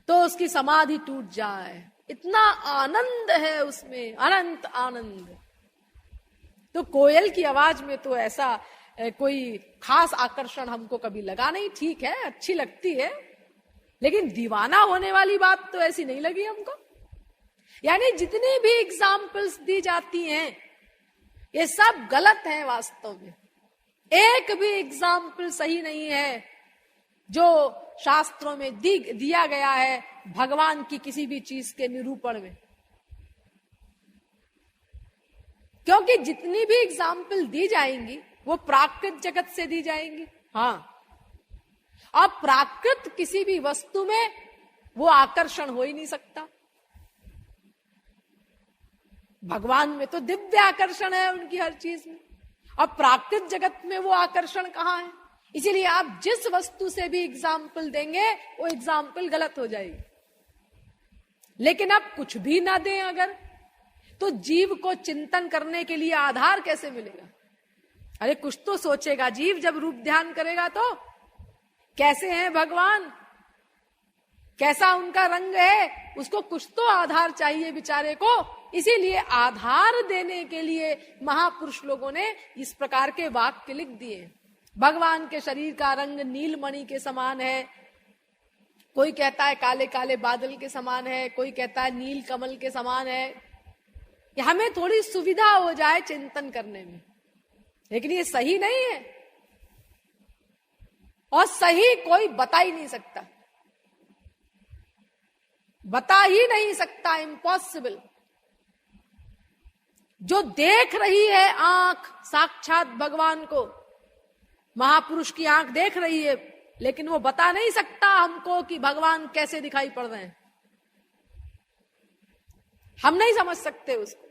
तो उसकी समाधि टूट जाए। इतना आनंद है उसमें, अनंत आनंद। तो कोयल की आवाज में तो ऐसा कोई खास आकर्षण हमको कभी लगा नहीं। ठीक है, अच्छी लगती है, लेकिन दीवाना होने वाली बात तो ऐसी नहीं लगी हमको। यानी जितनी भी एग्जाम्पल्स दी जाती हैं, ये सब गलत है वास्तव में। एक भी एग्जाम्पल सही नहीं है जो शास्त्रों में दिया गया है भगवान की किसी भी चीज के निरूपण में। क्योंकि जितनी भी एग्जाम्पल दी जाएंगी वो प्राकृत जगत से दी जाएंगी। हाँ, अब प्राकृत किसी भी वस्तु में वो आकर्षण हो ही नहीं सकता। भगवान में तो दिव्य आकर्षण है उनकी हर चीज में, अब प्राकृत जगत में वो आकर्षण कहाँ है? इसीलिए आप जिस वस्तु से भी एग्जाम्पल देंगे वो एग्जाम्पल गलत हो जाएगी। लेकिन आप कुछ भी ना दें अगर, तो जीव को चिंतन करने के लिए आधार कैसे मिलेगा? अरे कुछ तो सोचेगा जीव जब रूप ध्यान करेगा तो। कैसे हैं भगवान, कैसा उनका रंग है, उसको कुछ तो आधार चाहिए बेचारे को। इसीलिए आधार देने के लिए महापुरुष लोगों ने इस प्रकार के वाक्य लिख दिए। भगवान के शरीर का रंग नीलमणि के समान है, कोई कहता है काले काले बादल के समान है, कोई कहता है नील कमल के समान है। हमें थोड़ी सुविधा हो जाए चिंतन करने में, लेकिन ये सही नहीं है और सही कोई बता ही नहीं सकता, बता ही नहीं सकता, इम्पॉसिबल। जो देख रही है आंख साक्षात भगवान को, महापुरुष की आंख देख रही है, लेकिन वो बता नहीं सकता हमको कि भगवान कैसे दिखाई पड़ रहे हैं। हम नहीं समझ सकते उसको,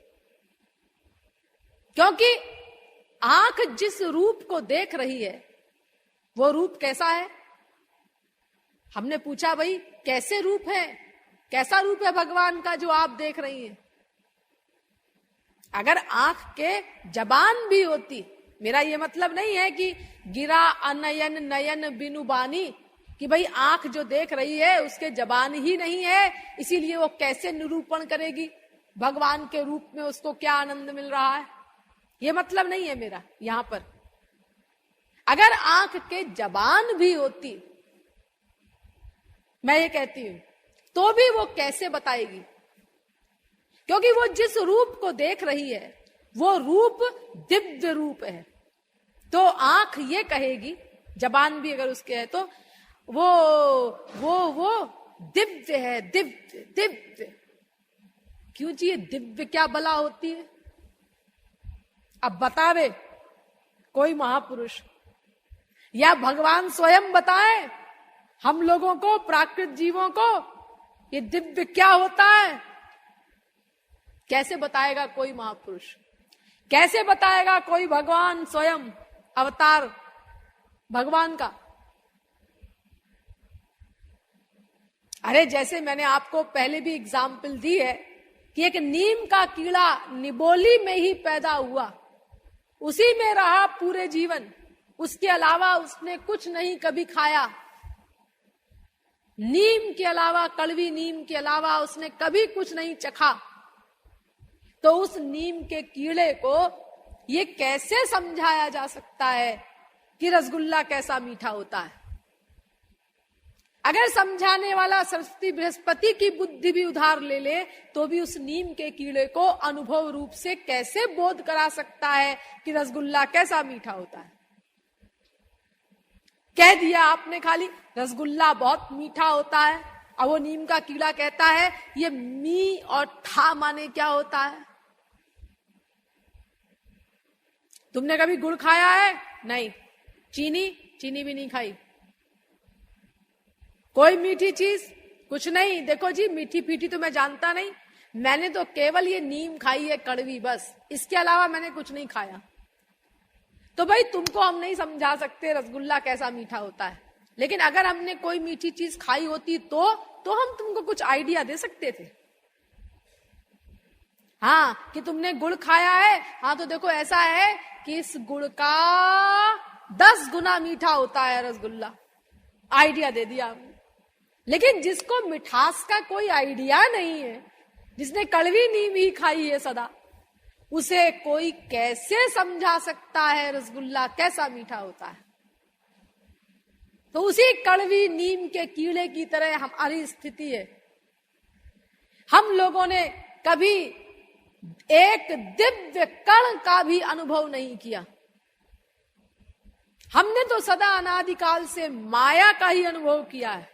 क्योंकि आंख जिस रूप को देख रही है वो रूप कैसा है। हमने पूछा भाई कैसे रूप है, कैसा रूप है भगवान का जो आप देख रही हैं। अगर आंख के जबान भी होती, मेरा ये मतलब नहीं है कि गिरा अनयन नयन बिनु बानी, कि भाई आंख जो देख रही है उसके जबान ही नहीं है, इसीलिए वो कैसे निरूपण करेगी भगवान के रूप में, उसको क्या आनंद मिल रहा है। ये मतलब नहीं है मेरा यहां पर। अगर आंख के जबान भी होती, मैं ये कहती हूं, तो भी वो कैसे बताएगी, क्योंकि वो जिस रूप को देख रही है वो रूप दिव्य रूप है। तो आंख ये कहेगी, जबान भी अगर उसके है तो वो दिव्य है, दिव्य दिव्य। क्यों जी, ये दिव्य क्या बला होती है? अब बतावे कोई महापुरुष या भगवान स्वयं बताए हम लोगों को, प्राकृत जीवों को, ये दिव्य क्या होता है? कैसे बताएगा कोई महापुरुष, कैसे बताएगा कोई भगवान स्वयं, अवतार भगवान का? अरे जैसे मैंने आपको पहले भी एग्जाम्पल दी है कि एक नीम का कीड़ा निबोली में ही पैदा हुआ, उसी में रहा पूरे जीवन, उसके अलावा उसने कुछ नहीं कभी खाया। नीम के अलावा, कड़वी नीम के अलावा उसने कभी कुछ नहीं चखा। तो उस नीम के कीड़े को ये कैसे समझाया जा सकता है कि रसगुल्ला कैसा मीठा होता है? अगर समझाने वाला सरस्वती बृहस्पति की बुद्धि भी उधार ले ले तो भी उस नीम के कीड़े को अनुभव रूप से कैसे बोध करा सकता है कि रसगुल्ला कैसा मीठा होता है? कह दिया आपने खाली रसगुल्ला बहुत मीठा होता है, और वो नीम का कीड़ा कहता है ये मी और ठा माने क्या होता है? तुमने कभी गुड़ खाया है? नहीं। चीनी भी नहीं खाई। कोई मीठी चीज? कुछ नहीं। देखो जी, मीठी पीठी तो मैं जानता नहीं, मैंने तो केवल ये नीम खाई है कड़वी, बस, इसके अलावा मैंने कुछ नहीं खाया। तो भाई तुमको हम नहीं समझा सकते रसगुल्ला कैसा मीठा होता है, लेकिन अगर हमने कोई मीठी चीज खाई होती तो हम तुमको कुछ आइडिया दे सकते थे। हाँ, कि तुमने गुड़ खाया है, हाँ तो देखो ऐसा है कि इस गुड़ का 10 गुना मीठा होता है रसगुल्ला, आइडिया दे दिया हमने। लेकिन जिसको मिठास का कोई आइडिया नहीं है, जिसने कड़वी नीम ही खाई है सदा, उसे कोई कैसे समझा सकता है रसगुल्ला कैसा मीठा होता है? तो उसी कड़वी नीम के कीड़े की तरह हमारी स्थिति है। हम लोगों ने कभी एक दिव्य कण का भी अनुभव नहीं किया। हमने तो सदा अनादिकाल से माया का ही अनुभव किया है,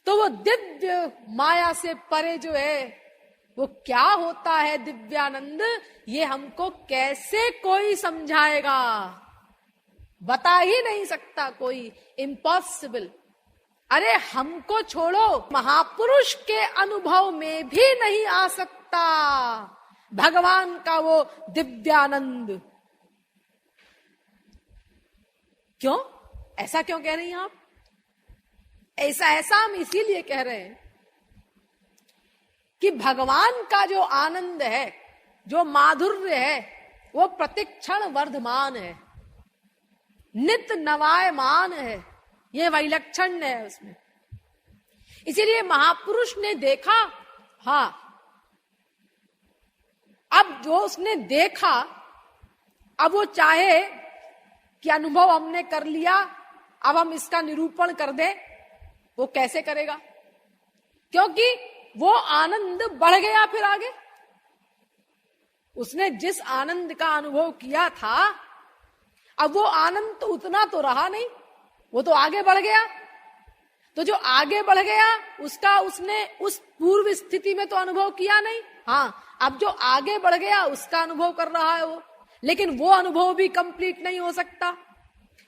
तो वो दिव्य माया से परे जो है वो क्या होता है दिव्यानंद, ये हमको कैसे कोई समझाएगा, बता ही नहीं सकता कोई, इम्पॉसिबल। अरे हमको छोड़ो, महापुरुष के अनुभव में भी नहीं आ सकता भगवान का वो दिव्यानंद। क्यों, ऐसा क्यों कह रही हैं आप? ऐसा हम इसीलिए कह रहे हैं कि भगवान का जो आनंद है, जो माधुर्य है, वो प्रतिक्षण वर्धमान है, नित नवायमान है, ये वैलक्षण है उसमें। इसीलिए महापुरुष ने देखा, हाँ, अब जो उसने देखा, अब वो चाहे कि अनुभव हमने कर लिया, अब हम इसका निरूपण कर दें, वो कैसे करेगा? क्योंकि वो आनंद बढ़ गया फिर आगे। उसने जिस आनंद का अनुभव किया था, अब वो आनंद तो उतना तो रहा नहीं, वो तो आगे बढ़ गया। तो जो आगे बढ़ गया उसका उसने उस पूर्व स्थिति में तो अनुभव किया नहीं। हाँ, अब जो आगे बढ़ गया उसका अनुभव कर रहा है वो, लेकिन वो अनुभव भी कंप्लीट नहीं हो सकता,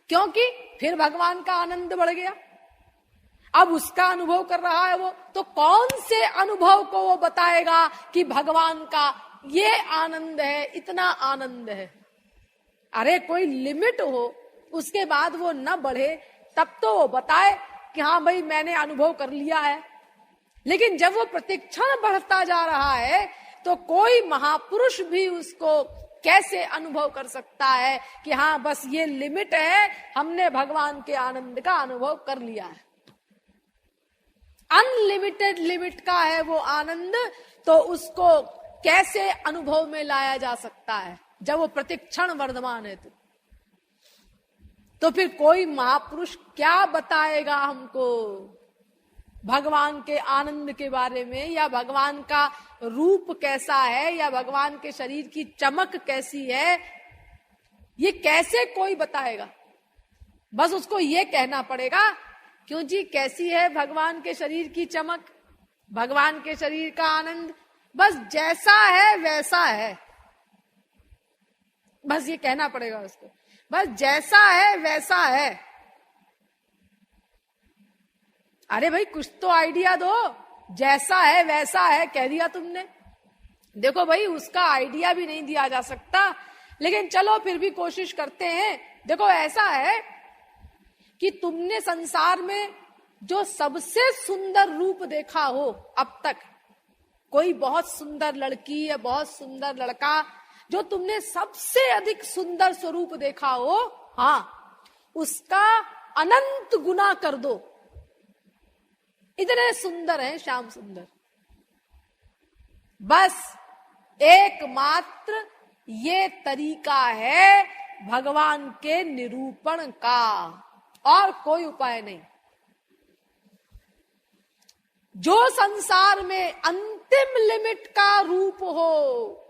क्योंकि फिर भगवान का आनंद बढ़ गया। अब उसका अनुभव कर रहा है वो, तो कौन से अनुभव को वो बताएगा कि भगवान का ये आनंद है, इतना आनंद है? अरे कोई लिमिट हो, उसके बाद वो न बढ़े, तब तो वो बताए कि हाँ भाई मैंने अनुभव कर लिया है। लेकिन जब वो प्रतिक्षण बढ़ता जा रहा है, तो कोई महापुरुष भी उसको कैसे अनुभव कर सकता है कि हाँ बस ये लिमिट है, हमने भगवान के आनंद का अनुभव कर लिया है। अनलिमिटेड लिमिट का है वो आनंद, तो उसको कैसे अनुभव में लाया जा सकता है जब वो प्रतिक्षण वर्धमान है? तो फिर कोई महापुरुष क्या बताएगा हमको भगवान के आनंद के बारे में, या भगवान का रूप कैसा है, या भगवान के शरीर की चमक कैसी है? ये कैसे कोई बताएगा? बस उसको ये कहना पड़ेगा, क्यों जी कैसी है भगवान के शरीर की चमक, भगवान के शरीर का आनंद, बस जैसा है वैसा है। बस ये कहना पड़ेगा उसको, बस जैसा है वैसा है। अरे भाई कुछ तो आइडिया दो, जैसा है वैसा है कह दिया तुमने। देखो भाई उसका आइडिया भी नहीं दिया जा सकता, लेकिन चलो फिर भी कोशिश करते हैं। देखो ऐसा है कि तुमने संसार में जो सबसे सुंदर रूप देखा हो अब तक, कोई बहुत सुंदर लड़की या बहुत सुंदर लड़का, जो तुमने सबसे अधिक सुंदर स्वरूप देखा हो, हाँ, उसका अनंत गुना कर दो। इतने सुंदर है श्याम सुंदर। बस एकमात्र ये तरीका है भगवान के निरूपण का, और कोई उपाय नहीं। जो संसार में अंतिम लिमिट का रूप हो,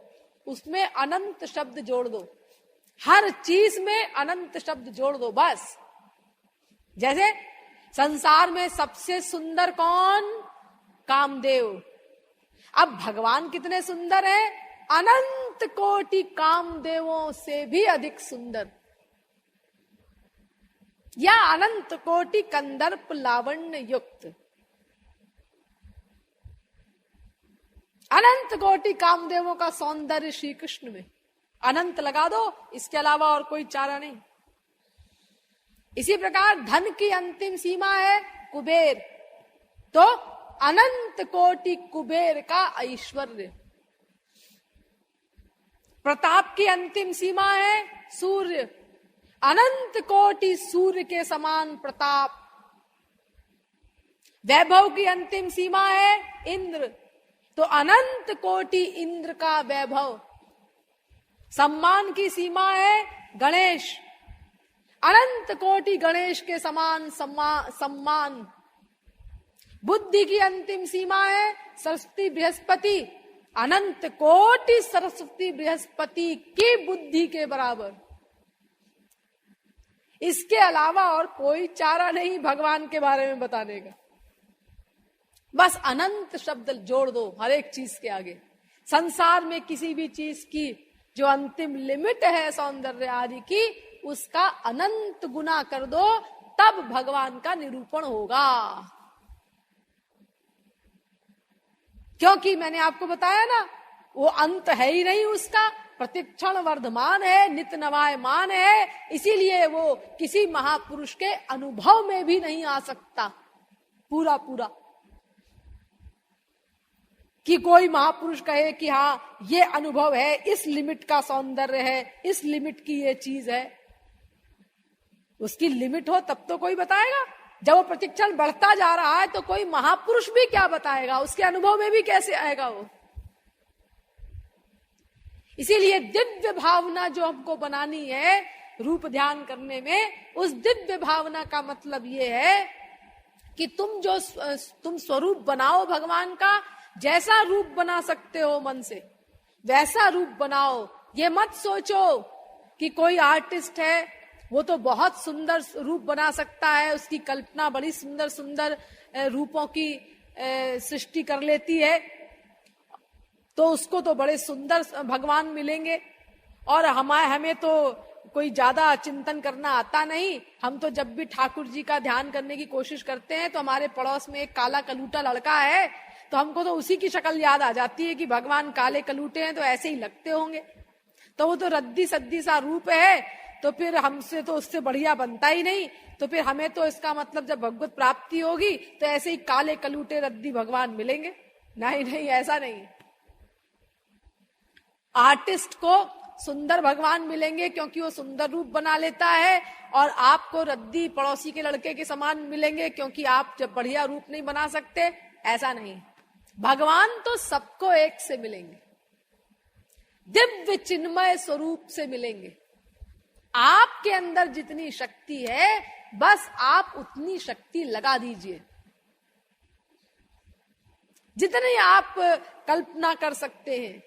उसमें अनंत शब्द जोड़ दो, हर चीज में अनंत शब्द जोड़ दो। बस जैसे संसार में सबसे सुंदर कौन? कामदेव। अब भगवान कितने सुंदर है? अनंत कोटि कामदेवों से भी अधिक सुंदर, या अनंत कोटि कंदर्प लावण्य युक्त। अनंत कोटि कामदेवों का सौंदर्य श्री कृष्ण में, अनंत लगा दो, इसके अलावा और कोई चारा नहीं। इसी प्रकार धन की अंतिम सीमा है कुबेर, तो अनंत कोटि कुबेर का ऐश्वर्य। प्रताप की अंतिम सीमा है सूर्य, अनंत कोटि सूर्य के समान प्रताप। वैभव की अंतिम सीमा है इंद्र, तो अनंत कोटि इंद्र का वैभव। सम्मान की सीमा है गणेश, अनंत कोटि गणेश के समान सम्मान। बुद्धि की अंतिम सीमा है सरस्वती बृहस्पति, अनंत कोटि सरस्वती बृहस्पति की बुद्धि के बराबर। इसके अलावा और कोई चारा नहीं भगवान के बारे में बताने का। बस अनंत शब्द जोड़ दो हर एक चीज के आगे। संसार में किसी भी चीज की जो अंतिम लिमिट है सौंदर्य आदि की, उसका अनंत गुना कर दो, तब भगवान का निरूपण होगा। क्योंकि मैंने आपको बताया ना, वो अंत है ही नहीं उसका, प्रतिक्षण वर्धमान है, नित्य नवायमान है। इसीलिए वो किसी महापुरुष के अनुभव में भी नहीं आ सकता पूरा पूरा, कि कोई महापुरुष कहे कि हाँ ये अनुभव है, इस लिमिट का सौंदर्य है, इस लिमिट की ये चीज है। उसकी लिमिट हो तब तो कोई बताएगा। जब वो प्रतिक्षण बढ़ता जा रहा है तो कोई महापुरुष भी क्या बताएगा, उसके अनुभव में भी कैसे आएगा वो। इसीलिए दिव्य भावना जो हमको बनानी है रूप ध्यान करने में, उस दिव्य भावना का मतलब ये है कि तुम स्वरूप बनाओ भगवान का। जैसा रूप बना सकते हो मन से वैसा रूप बनाओ। ये मत सोचो कि कोई आर्टिस्ट है वो तो बहुत सुंदर रूप बना सकता है, उसकी कल्पना बड़ी सुंदर सुंदर रूपों की सृष्टि कर लेती है, तो उसको तो बड़े सुंदर भगवान मिलेंगे। और हमें तो कोई ज्यादा चिंतन करना आता नहीं। हम तो जब भी ठाकुर जी का ध्यान करने की कोशिश करते हैं तो हमारे पड़ोस में एक काला कलूटा लड़का है, तो हमको तो उसी की शक्ल याद आ जाती है कि भगवान काले कलूटे हैं तो ऐसे ही लगते होंगे। तो वो तो रद्दी सद्दी सा रूप है, तो फिर हमसे तो उससे बढ़िया बनता ही नहीं। तो फिर हमें तो इसका मतलब जब भगवत प्राप्ति होगी तो ऐसे ही काले कलूटे रद्दी भगवान मिलेंगे। नहीं नहीं, ऐसा नहीं। आर्टिस्ट को सुंदर भगवान मिलेंगे क्योंकि वो सुंदर रूप बना लेता है, और आपको रद्दी पड़ोसी के लड़के के समान मिलेंगे क्योंकि आप जब बढ़िया रूप नहीं बना सकते। ऐसा नहीं, भगवान तो सबको एक से मिलेंगे, दिव्य चिन्मय स्वरूप से मिलेंगे। आपके अंदर जितनी शक्ति है बस आप उतनी शक्ति लगा दीजिए। जितनी आप कल्पना कर सकते हैं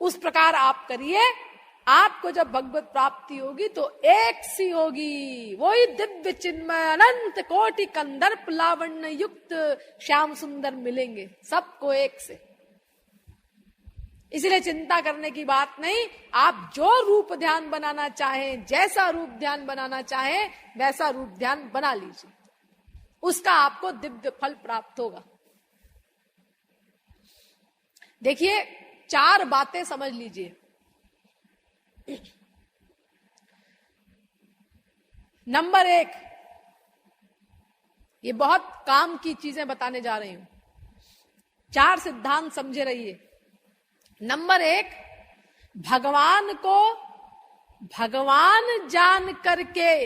उस प्रकार आप करिए। आपको जब भगवत प्राप्ति होगी तो एक सी होगी, वही दिव्य चिन्मय अनंत कोटि कंदर्प लावण्य युक्त श्याम सुंदर मिलेंगे सबको एक से। इसलिए चिंता करने की बात नहीं। आप जो रूप ध्यान बनाना चाहें, जैसा रूप ध्यान बनाना चाहें, वैसा रूप ध्यान बना लीजिए, उसका आपको दिव्य फल प्राप्त होगा। देखिए, 4 बातें समझ लीजिए। नंबर 1, ये बहुत काम की चीजें बताने जा रही हूं, 4 सिद्धांत समझे रहिए। नंबर 1, भगवान को भगवान जान करके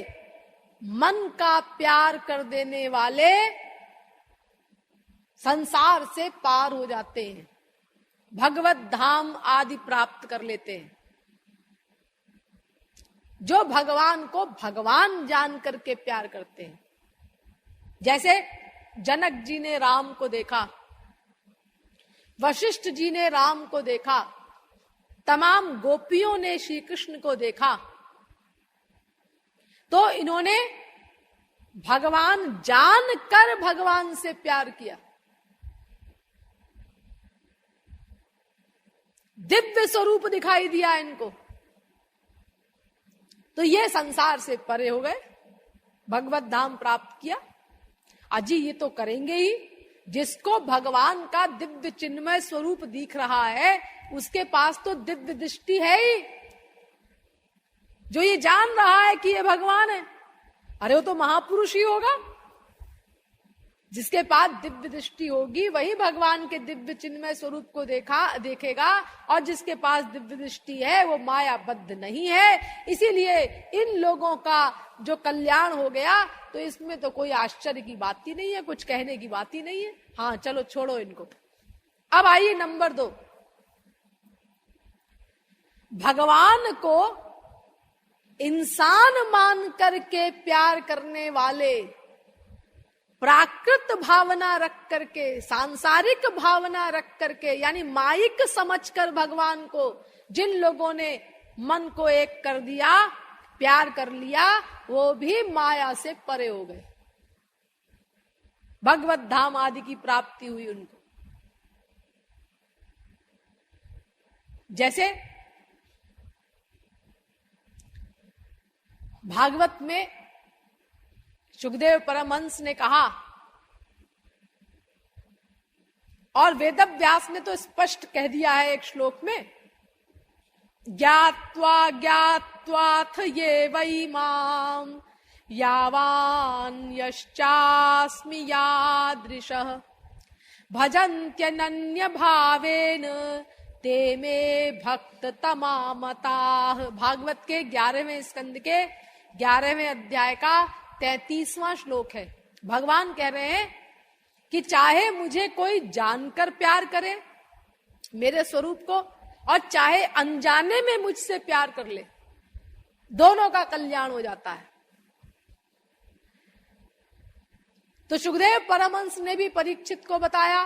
मन का प्यार कर देने वाले संसार से पार हो जाते हैं, भगवत धाम आदि प्राप्त कर लेते हैं। जो भगवान को भगवान जान करके प्यार करते हैं। जैसे जनक जी ने राम को देखा, वशिष्ठ जी ने राम को देखा, तमाम गोपियों ने श्री कृष्ण को देखा, तो इन्होंने भगवान जानकर भगवान से प्यार किया। दिव्य स्वरूप दिखाई दिया इनको, तो ये संसार से परे हो गए, भगवत धाम प्राप्त किया। अजी ये तो करेंगे ही, जिसको भगवान का दिव्य चिन्मय स्वरूप दिख रहा है उसके पास तो दिव्य दृष्टि है ही। जो ये जान रहा है कि ये भगवान है, अरे वो तो महापुरुष ही होगा। जिसके पास दिव्य दृष्टि होगी वही भगवान के दिव्य चिन्मय स्वरूप को देखेगा, और जिसके पास दिव्य दृष्टि है वो मायाबद्ध नहीं है। इसीलिए इन लोगों का जो कल्याण हो गया, तो इसमें तो कोई आश्चर्य की बात ही नहीं है, कुछ कहने की बात ही नहीं है। हाँ चलो छोड़ो इनको। अब आइए नंबर 2, भगवान को इंसान मान करके प्यार करने वाले, प्राकृत भावना रख करके, सांसारिक भावना रख करके, यानी माइक समझकर भगवान को जिन लोगों ने मन को एक कर दिया, प्यार कर लिया, वो भी माया से परे हो गए, भगवत धाम आदि की प्राप्ति हुई उनको। जैसे भागवत में सुखदेव परमहंस ने कहा, और वेदव्यास ने तो स्पष्ट कह दिया है एक श्लोक में, ज्ञात्वा ज्ञात्वाथ ये वै माम यावान यश्चास्मि यादृशः भजन्त्यनन्य भावेन ते मे भक्त तमामताः। भागवत के 11वें स्कंद के 11वें अध्याय का 33वां श्लोक है। भगवान कह रहे हैं कि चाहे मुझे कोई जानकर प्यार करे मेरे स्वरूप को, और चाहे अनजाने में मुझसे प्यार कर ले, दोनों का कल्याण हो जाता है। तो सुखदेव परमहंस ने भी परीक्षित को बताया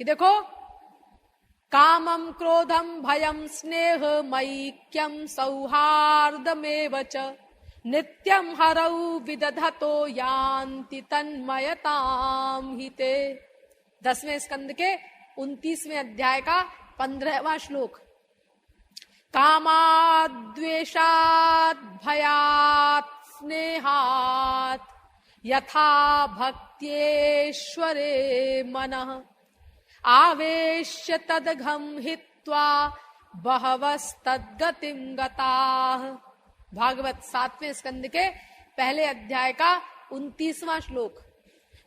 कि देखो, कामम क्रोधम भयम स्नेह मैक्यम सौहार्दमेव च नित्यम हरौ विदधतो यान्ति तन्मयताम हिते। 10वें स्कंद के 29वें अध्याय का 15वां श्लोक। कामाद् द्वेषाद् भयात् स्नेहात् यथा भक्त्येश्वरे मनः आवेश्य तदघं हित्वा बहवस्तद्गतिं गताः। भागवत 7वें स्कंद के पहले अध्याय का 29वां श्लोक।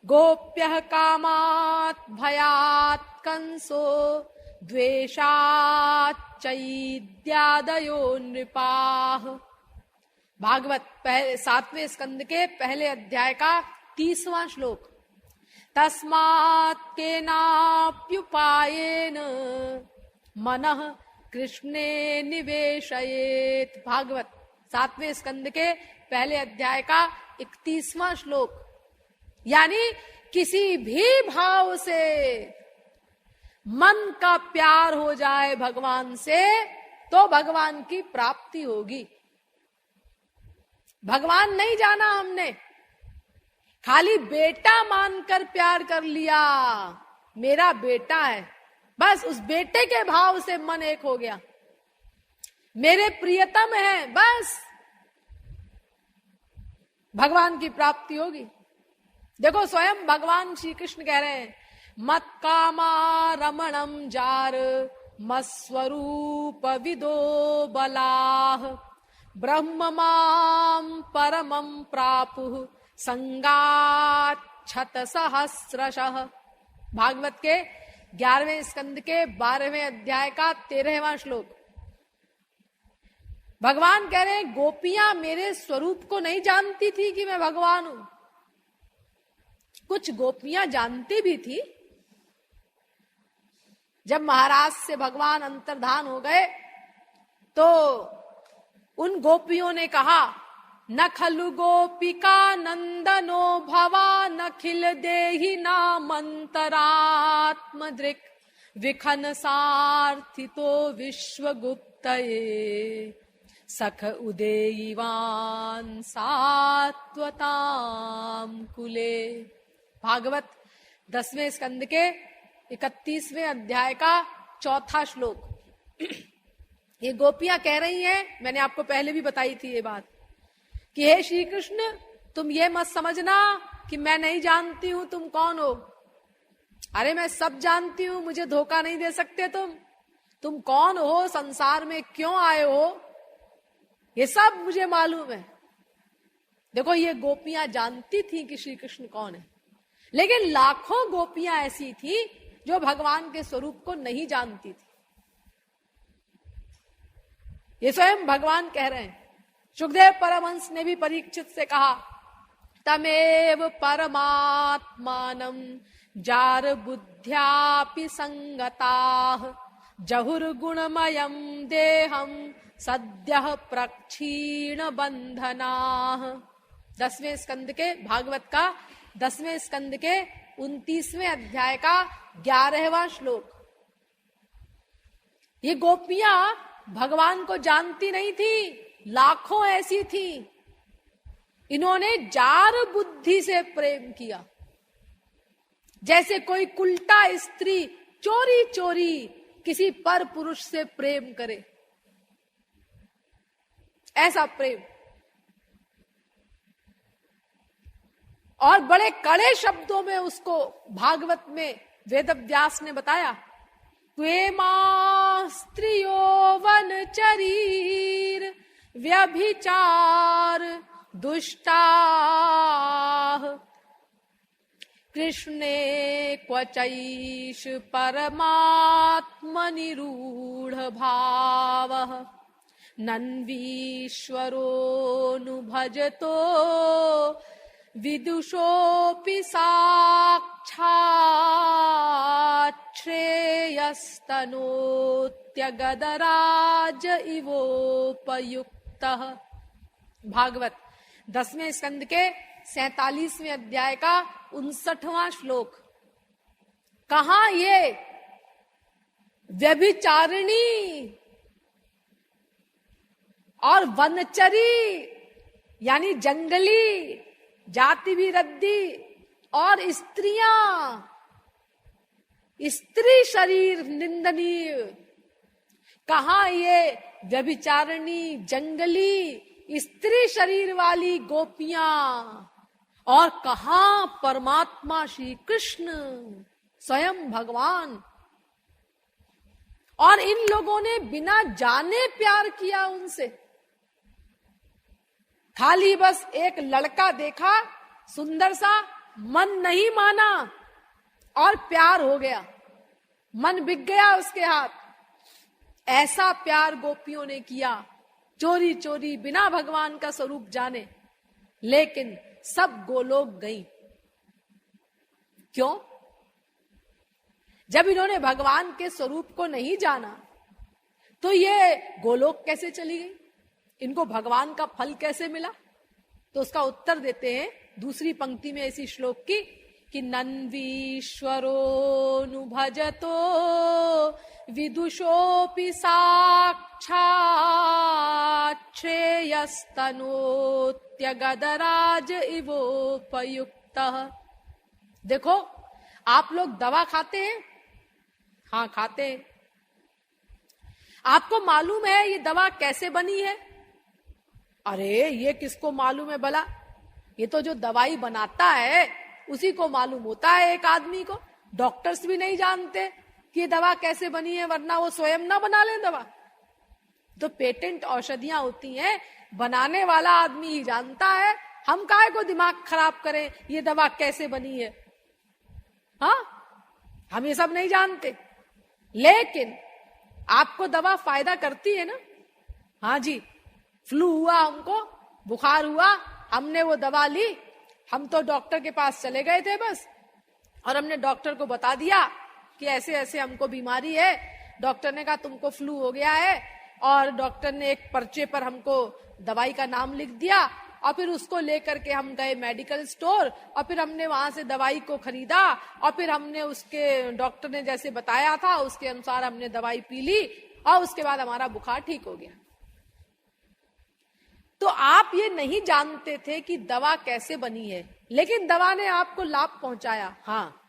गोप्यः कामात् भयात् कंसो द्वेषात् चैद्यादयो नृपाः। भागवत 7वें स्कंद के पहले अध्याय का 30वां श्लोक। तस्मात् केनाप्युपायेन मनः कृष्णे निवेशयेत्। भागवत 7वें स्कंद के पहले अध्याय का 31वां श्लोक। यानी किसी भी भाव से मन का प्यार हो जाए भगवान से तो भगवान की प्राप्ति होगी। भगवान नहीं जाना हमने, खाली बेटा मानकर प्यार कर लिया, मेरा बेटा है, बस उस बेटे के भाव से मन एक हो गया, मेरे प्रियतम है, बस भगवान की प्राप्ति होगी। देखो स्वयं भगवान श्री कृष्ण कह रहे हैं, मत कामा रमणम जार मस्वरूप विदो बलाह ब्रह्म माम परमं प्रापुः संगाच्छत सहस्रशः। भागवत के 11वें स्कंद के 12वें अध्याय का 13वां श्लोक। भगवान कह रहे हैं, गोपियां मेरे स्वरूप को नहीं जानती थी कि मैं भगवान हूं। कुछ गोपियां जानती भी थी। जब महाराज से भगवान अंतर्धान हो गए तो उन गोपियों ने कहा, न खलु गोपिका नंदनो भवान अखिल देहि नामंतरात्मदृक् विखन सार्थितो विश्वगुप्तये सख उदेयिवान सात्वताम कुले। भागवत 10वें स्कंद के 31वें अध्याय का 4था श्लोक। ये गोपियां कह रही हैं, मैंने आपको पहले भी बताई थी ये बात, कि हे श्री कृष्ण, तुम ये मत समझना कि मैं नहीं जानती हूं तुम कौन हो। अरे मैं सब जानती हूं, मुझे धोखा नहीं दे सकते तुम कौन हो, संसार में क्यों आए हो, ये सब मुझे मालूम है। देखो ये गोपियां जानती थी कि श्री कृष्ण कौन है, लेकिन लाखों गोपियां ऐसी थी जो भगवान के स्वरूप को नहीं जानती थी। ये स्वयं भगवान कह रहे हैं। सुखदेव परमहंस ने भी परीक्षित से कहा, तमेव परमात्मानं जार बुद्ध्यापि संगताः जहुर्गुणमयं देहं सद्यः प्रक्षीण बंधनाः। 10वें स्कंद के भागवत का 10वें स्कंद के 29वें अध्याय का 11वां श्लोक। ये गोपियां भगवान को जानती नहीं थी, लाखों ऐसी थी, इन्होंने जार बुद्धि से प्रेम किया। जैसे कोई कुलटा स्त्री चोरी चोरी किसी पर पुरुष से प्रेम करे, ऐसा प्रेम। और बड़े कड़े शब्दों में उसको भागवत में वेदव्यास ने बताया, प्रेमा स्त्रियो वनचरीर व्यभिचार दुष्टा कृष्णे क्वचैष परमात्मनिरूढ़ भावः नन्वीश्वरोऽनुभजतो विदुषोऽपि साक्षात् श्रेयस्तनोत्यगदराज इवोपयुक्तः। भागवत 10वें स्कंद के 47वें अध्याय का 59वां श्लोक। कहा ये व्यभिचारिणी और वनचरी यानी जंगली जाति भी रद्दी और स्त्रियां, स्त्री शरीर निंदनीय, कहा ये व्यभिचारिणी जंगली स्त्री शरीर वाली गोपियां, और कहा परमात्मा श्री कृष्ण स्वयं भगवान। और इन लोगों ने बिना जाने प्यार किया उनसे। खाली बस एक लड़का देखा सुंदर सा, मन नहीं माना और प्यार हो गया, मन बिक गया उसके हाथ। ऐसा प्यार गोपियों ने किया, चोरी चोरी बिना भगवान का स्वरूप जाने। लेकिन सब गोलोक गई। क्यों? जब इन्होंने भगवान के स्वरूप को नहीं जाना तो ये गोलोक कैसे चली गई, इनको भगवान का फल कैसे मिला? तो उसका उत्तर देते हैं दूसरी पंक्ति में इसी श्लोक की कि नन्वीश्वरोऽनुभजतो विदुषोऽपि साक्षात् श्रेयस्तनोत्यगदराज इवोपयुक्तः। देखो, आप लोग दवा खाते हैं? हाँ, खाते हैं। आपको मालूम है ये दवा कैसे बनी है? अरे ये किसको मालूम है भला? ये तो जो दवाई बनाता है उसी को मालूम होता है एक आदमी को। डॉक्टर्स भी नहीं जानते कि ये दवा कैसे बनी है, वरना वो स्वयं ना बना ले दवा। तो पेटेंट औषधियां होती हैं, बनाने वाला आदमी ही जानता है। हम काहे को दिमाग खराब करें ये दवा कैसे बनी है? हाँ, हम ये सब नहीं जानते। लेकिन आपको दवा फायदा करती है ना? हाँ जी, फ्लू हुआ हमको, बुखार हुआ, हमने वो दवा ली। हम तो डॉक्टर के पास चले गए थे बस, और हमने डॉक्टर को बता दिया कि ऐसे ऐसे हमको बीमारी है। डॉक्टर ने कहा तुमको फ्लू हो गया है, और डॉक्टर ने एक पर्चे पर हमको दवाई का नाम लिख दिया, और फिर उसको लेकर के हम गए मेडिकल स्टोर, और फिर हमने वहां से दवाई को खरीदा, और फिर हमने उसके डॉक्टर ने जैसे बताया था उसके अनुसार हमने दवाई पी ली, और उसके बाद हमारा बुखार ठीक हो गया। तो आप ये नहीं जानते थे कि दवा कैसे बनी है, लेकिन दवा ने आपको लाभ पहुंचाया। हाँ,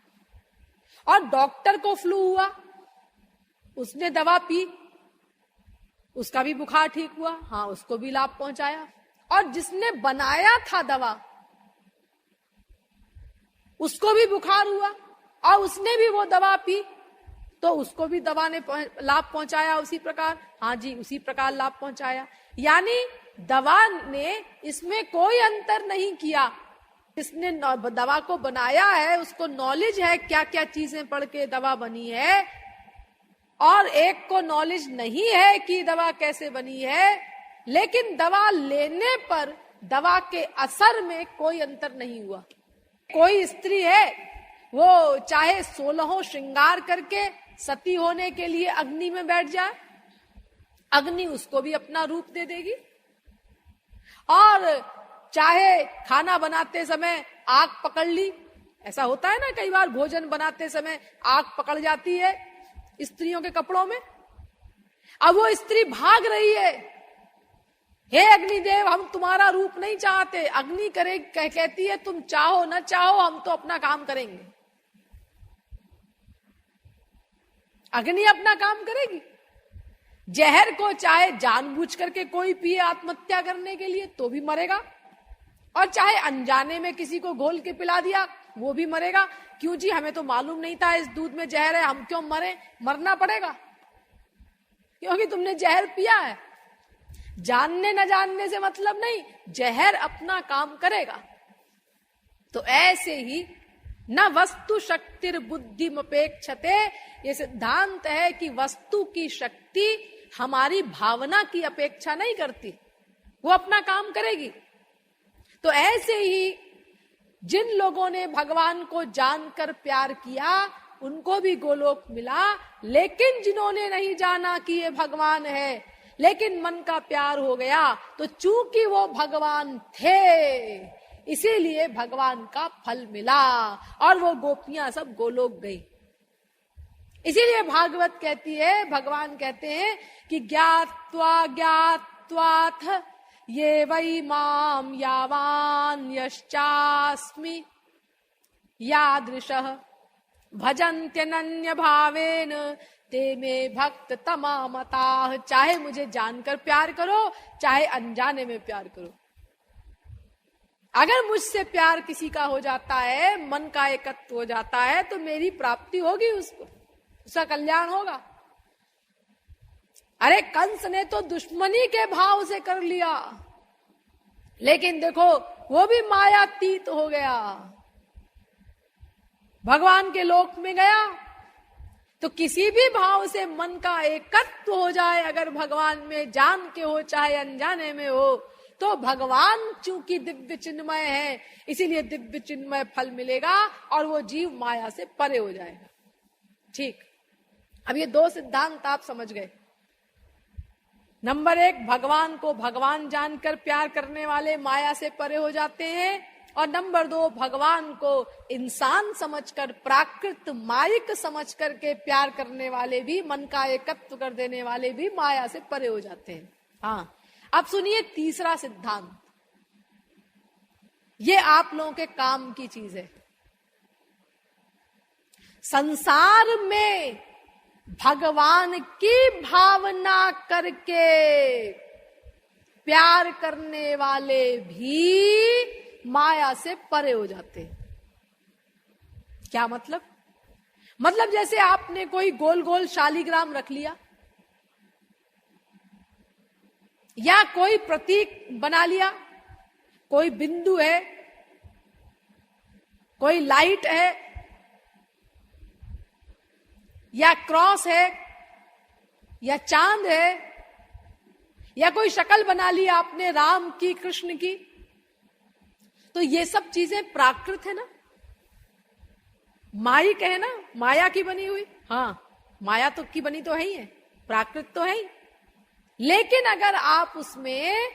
और डॉक्टर को फ्लू हुआ, उसने दवा पी, उसका भी बुखार ठीक हुआ। हाँ, उसको भी लाभ पहुंचाया। और जिसने बनाया था दवा उसको भी बुखार हुआ, और उसने भी वो दवा पी, तो उसको भी दवा ने लाभ पहुंचाया उसी प्रकार। हाँ जी, उसी प्रकार लाभ पहुंचाया। यानी दवा ने इसमें कोई अंतर नहीं किया। जिसने दवा को बनाया है उसको नॉलेज है क्या क्या चीजें पढ़ के दवा बनी है, और एक को नॉलेज नहीं है कि दवा कैसे बनी है। लेकिन दवा लेने पर दवा के असर में कोई अंतर नहीं हुआ। कोई स्त्री है, वो चाहे 16 श्रृंगार करके सती होने के लिए अग्नि में बैठ जाए, अग्नि उसको भी अपना रूप दे देगी। और चाहे खाना बनाते समय आग पकड़ ली, ऐसा होता है ना कई बार, भोजन बनाते समय आग पकड़ जाती है स्त्रियों के कपड़ों में। अब वो स्त्री भाग रही है हे अग्निदेव, हम तुम्हारा रूप नहीं चाहते। अग्नि कहती है तुम चाहो न चाहो हम तो अपना काम करेंगे। अग्नि अपना काम करेगी। जहर को चाहे जानबूझ करके कोई पिए आत्महत्या करने के लिए तो भी मरेगा, और चाहे अनजाने में किसी को घोल के पिला दिया वो भी मरेगा। क्यों जी, हमें तो मालूम नहीं था इस दूध में जहर है, हम क्यों मरे? मरना पड़ेगा क्योंकि तुमने जहर पिया है। जानने न जानने से मतलब नहीं, जहर अपना काम करेगा। तो ऐसे ही न वस्तु शक्तिर बुद्धिमपेक्षते, ये सिद्धांत है कि वस्तु की शक्ति हमारी भावना की अपेक्षा नहीं करती, वो अपना काम करेगी। तो ऐसे ही जिन लोगों ने भगवान को जानकर प्यार किया उनको भी गोलोक मिला, लेकिन जिन्होंने नहीं जाना कि ये भगवान है लेकिन मन का प्यार हो गया, तो चूंकि वो भगवान थे इसीलिए भगवान का फल मिला और वो गोपियां सब गोलोक गई। इसीलिए भागवत कहती है, भगवान कहते हैं कि ज्ञात्वा ज्ञात्वाथ ये वै माम यावान यश्चास्मि यादृशः भजन्त्यनन्य भावेन ते में भक्त तमामताः। चाहे मुझे जानकर प्यार करो चाहे अनजाने में प्यार करो, अगर मुझसे प्यार किसी का हो जाता है, मन का एकत्व हो जाता है, तो मेरी प्राप्ति होगी, उसको उसका कल्याण होगा। अरे कंस ने तो दुश्मनी के भाव से कर लिया, लेकिन देखो वो भी मायातीत हो गया, भगवान के लोक में गया। तो किसी भी भाव से मन का एकत्व हो जाए, अगर भगवान में जान के हो चाहे अनजाने में हो, तो भगवान चूंकि दिव्य चिन्मय है इसीलिए दिव्य चिन्मय फल मिलेगा और वो जीव माया से परे हो जाएगा। ठीक, अब ये दो सिद्धांत आप समझ गए। नंबर एक, भगवान को भगवान जानकर प्यार करने वाले माया से परे हो जाते हैं, और नंबर दो, भगवान को इंसान समझकर, प्राकृत मायिक समझ करके प्यार करने वाले भी, मन का एकत्व कर देने वाले भी माया से परे हो जाते हैं। हाँ, अब सुनिए तीसरा सिद्धांत, ये आप लोगों के काम की चीज है। संसार में भगवान की भावना करके प्यार करने वाले भी माया से परे हो जाते हैं। क्या मतलब? मतलब जैसे आपने कोई गोल गोल शालिग्राम रख लिया या कोई प्रतीक बना लिया, कोई बिंदु है, कोई लाइट है या क्रॉस है या चांद है या कोई शक्ल बना ली आपने राम की, कृष्ण की, तो ये सब चीजें प्राकृत है ना, मायिक है ना, माया की बनी हुई। हाँ, माया तो की बनी तो है ही है, प्राकृत तो है ही। लेकिन अगर आप उसमें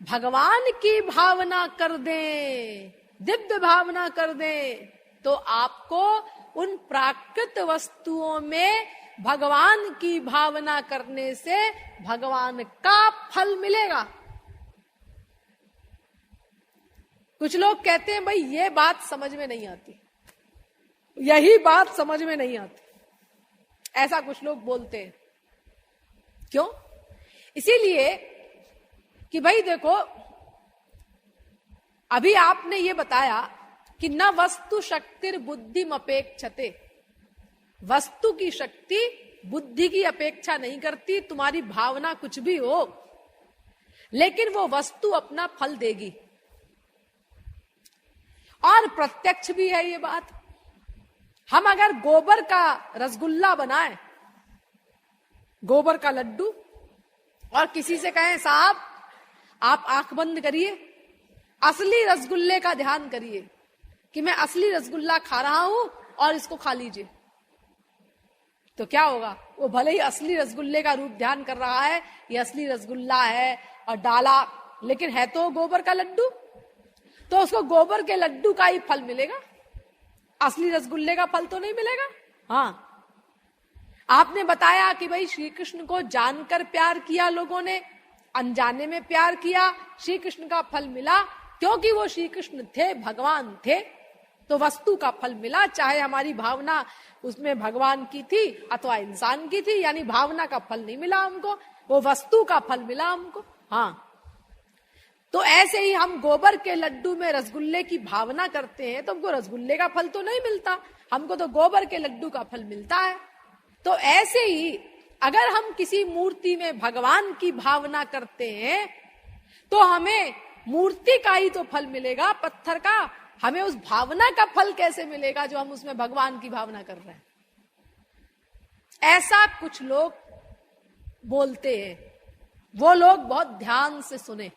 भगवान की भावना कर दें, दिव्य भावना कर दें, तो आपको उन प्राकृत वस्तुओं में भगवान की भावना करने से भगवान का फल मिलेगा। कुछ लोग कहते हैं भाई ये बात समझ में नहीं आती, यही बात समझ में नहीं आती, ऐसा कुछ लोग बोलते हैं। क्यों? इसीलिए कि भाई देखो, अभी आपने ये बताया कि न वस्तु शक्तिर बुद्धिम अपेक्षते, वस्तु की शक्ति बुद्धि की अपेक्षा नहीं करती। तुम्हारी भावना कुछ भी हो, लेकिन वो वस्तु अपना फल देगी। और प्रत्यक्ष भी है ये बात। हम अगर गोबर का रसगुल्ला बनाएं, गोबर का लड्डू, और किसी से कहें साहब आप आंख बंद करिए, असली रसगुल्ले का ध्यान करिए कि मैं असली रसगुल्ला खा रहा हूं और इसको खा लीजिए, तो क्या होगा? वो भले ही असली रसगुल्ले का रूप ध्यान कर रहा है, ये असली रसगुल्ला है और डाला, लेकिन है तो गोबर का लड्डू, तो उसको गोबर के लड्डू का ही फल मिलेगा, असली रसगुल्ले का फल तो नहीं मिलेगा। हाँ, आपने बताया कि भाई श्री कृष्ण को जानकर प्यार किया लोगों ने, अनजाने में प्यार किया, श्री कृष्ण का फल मिला, क्योंकि वो श्री कृष्ण थे, भगवान थे, तो वस्तु का फल मिला। चाहे हमारी भावना उसमें भगवान की थी अथवा इंसान की थी, यानी भावना का फल नहीं मिला हमको, वो वस्तु का फल मिला हमको। हाँ, तो ऐसे ही हम गोबर के लड्डू में रसगुल्ले की भावना करते हैं, तो हमको रसगुल्ले का फल तो नहीं मिलता, हमको तो गोबर के लड्डू का फल मिलता है। तो ऐसे ही अगर हम किसी मूर्ति में भगवान की भावना करते हैं तो हमें मूर्ति का ही तो फल मिलेगा, पत्थर का हमें उस भावना का फल कैसे मिलेगा जो हम उसमें भगवान की भावना कर रहे हैं। ऐसा कुछ लोग बोलते हैं, वो लोग बहुत ध्यान से सुने।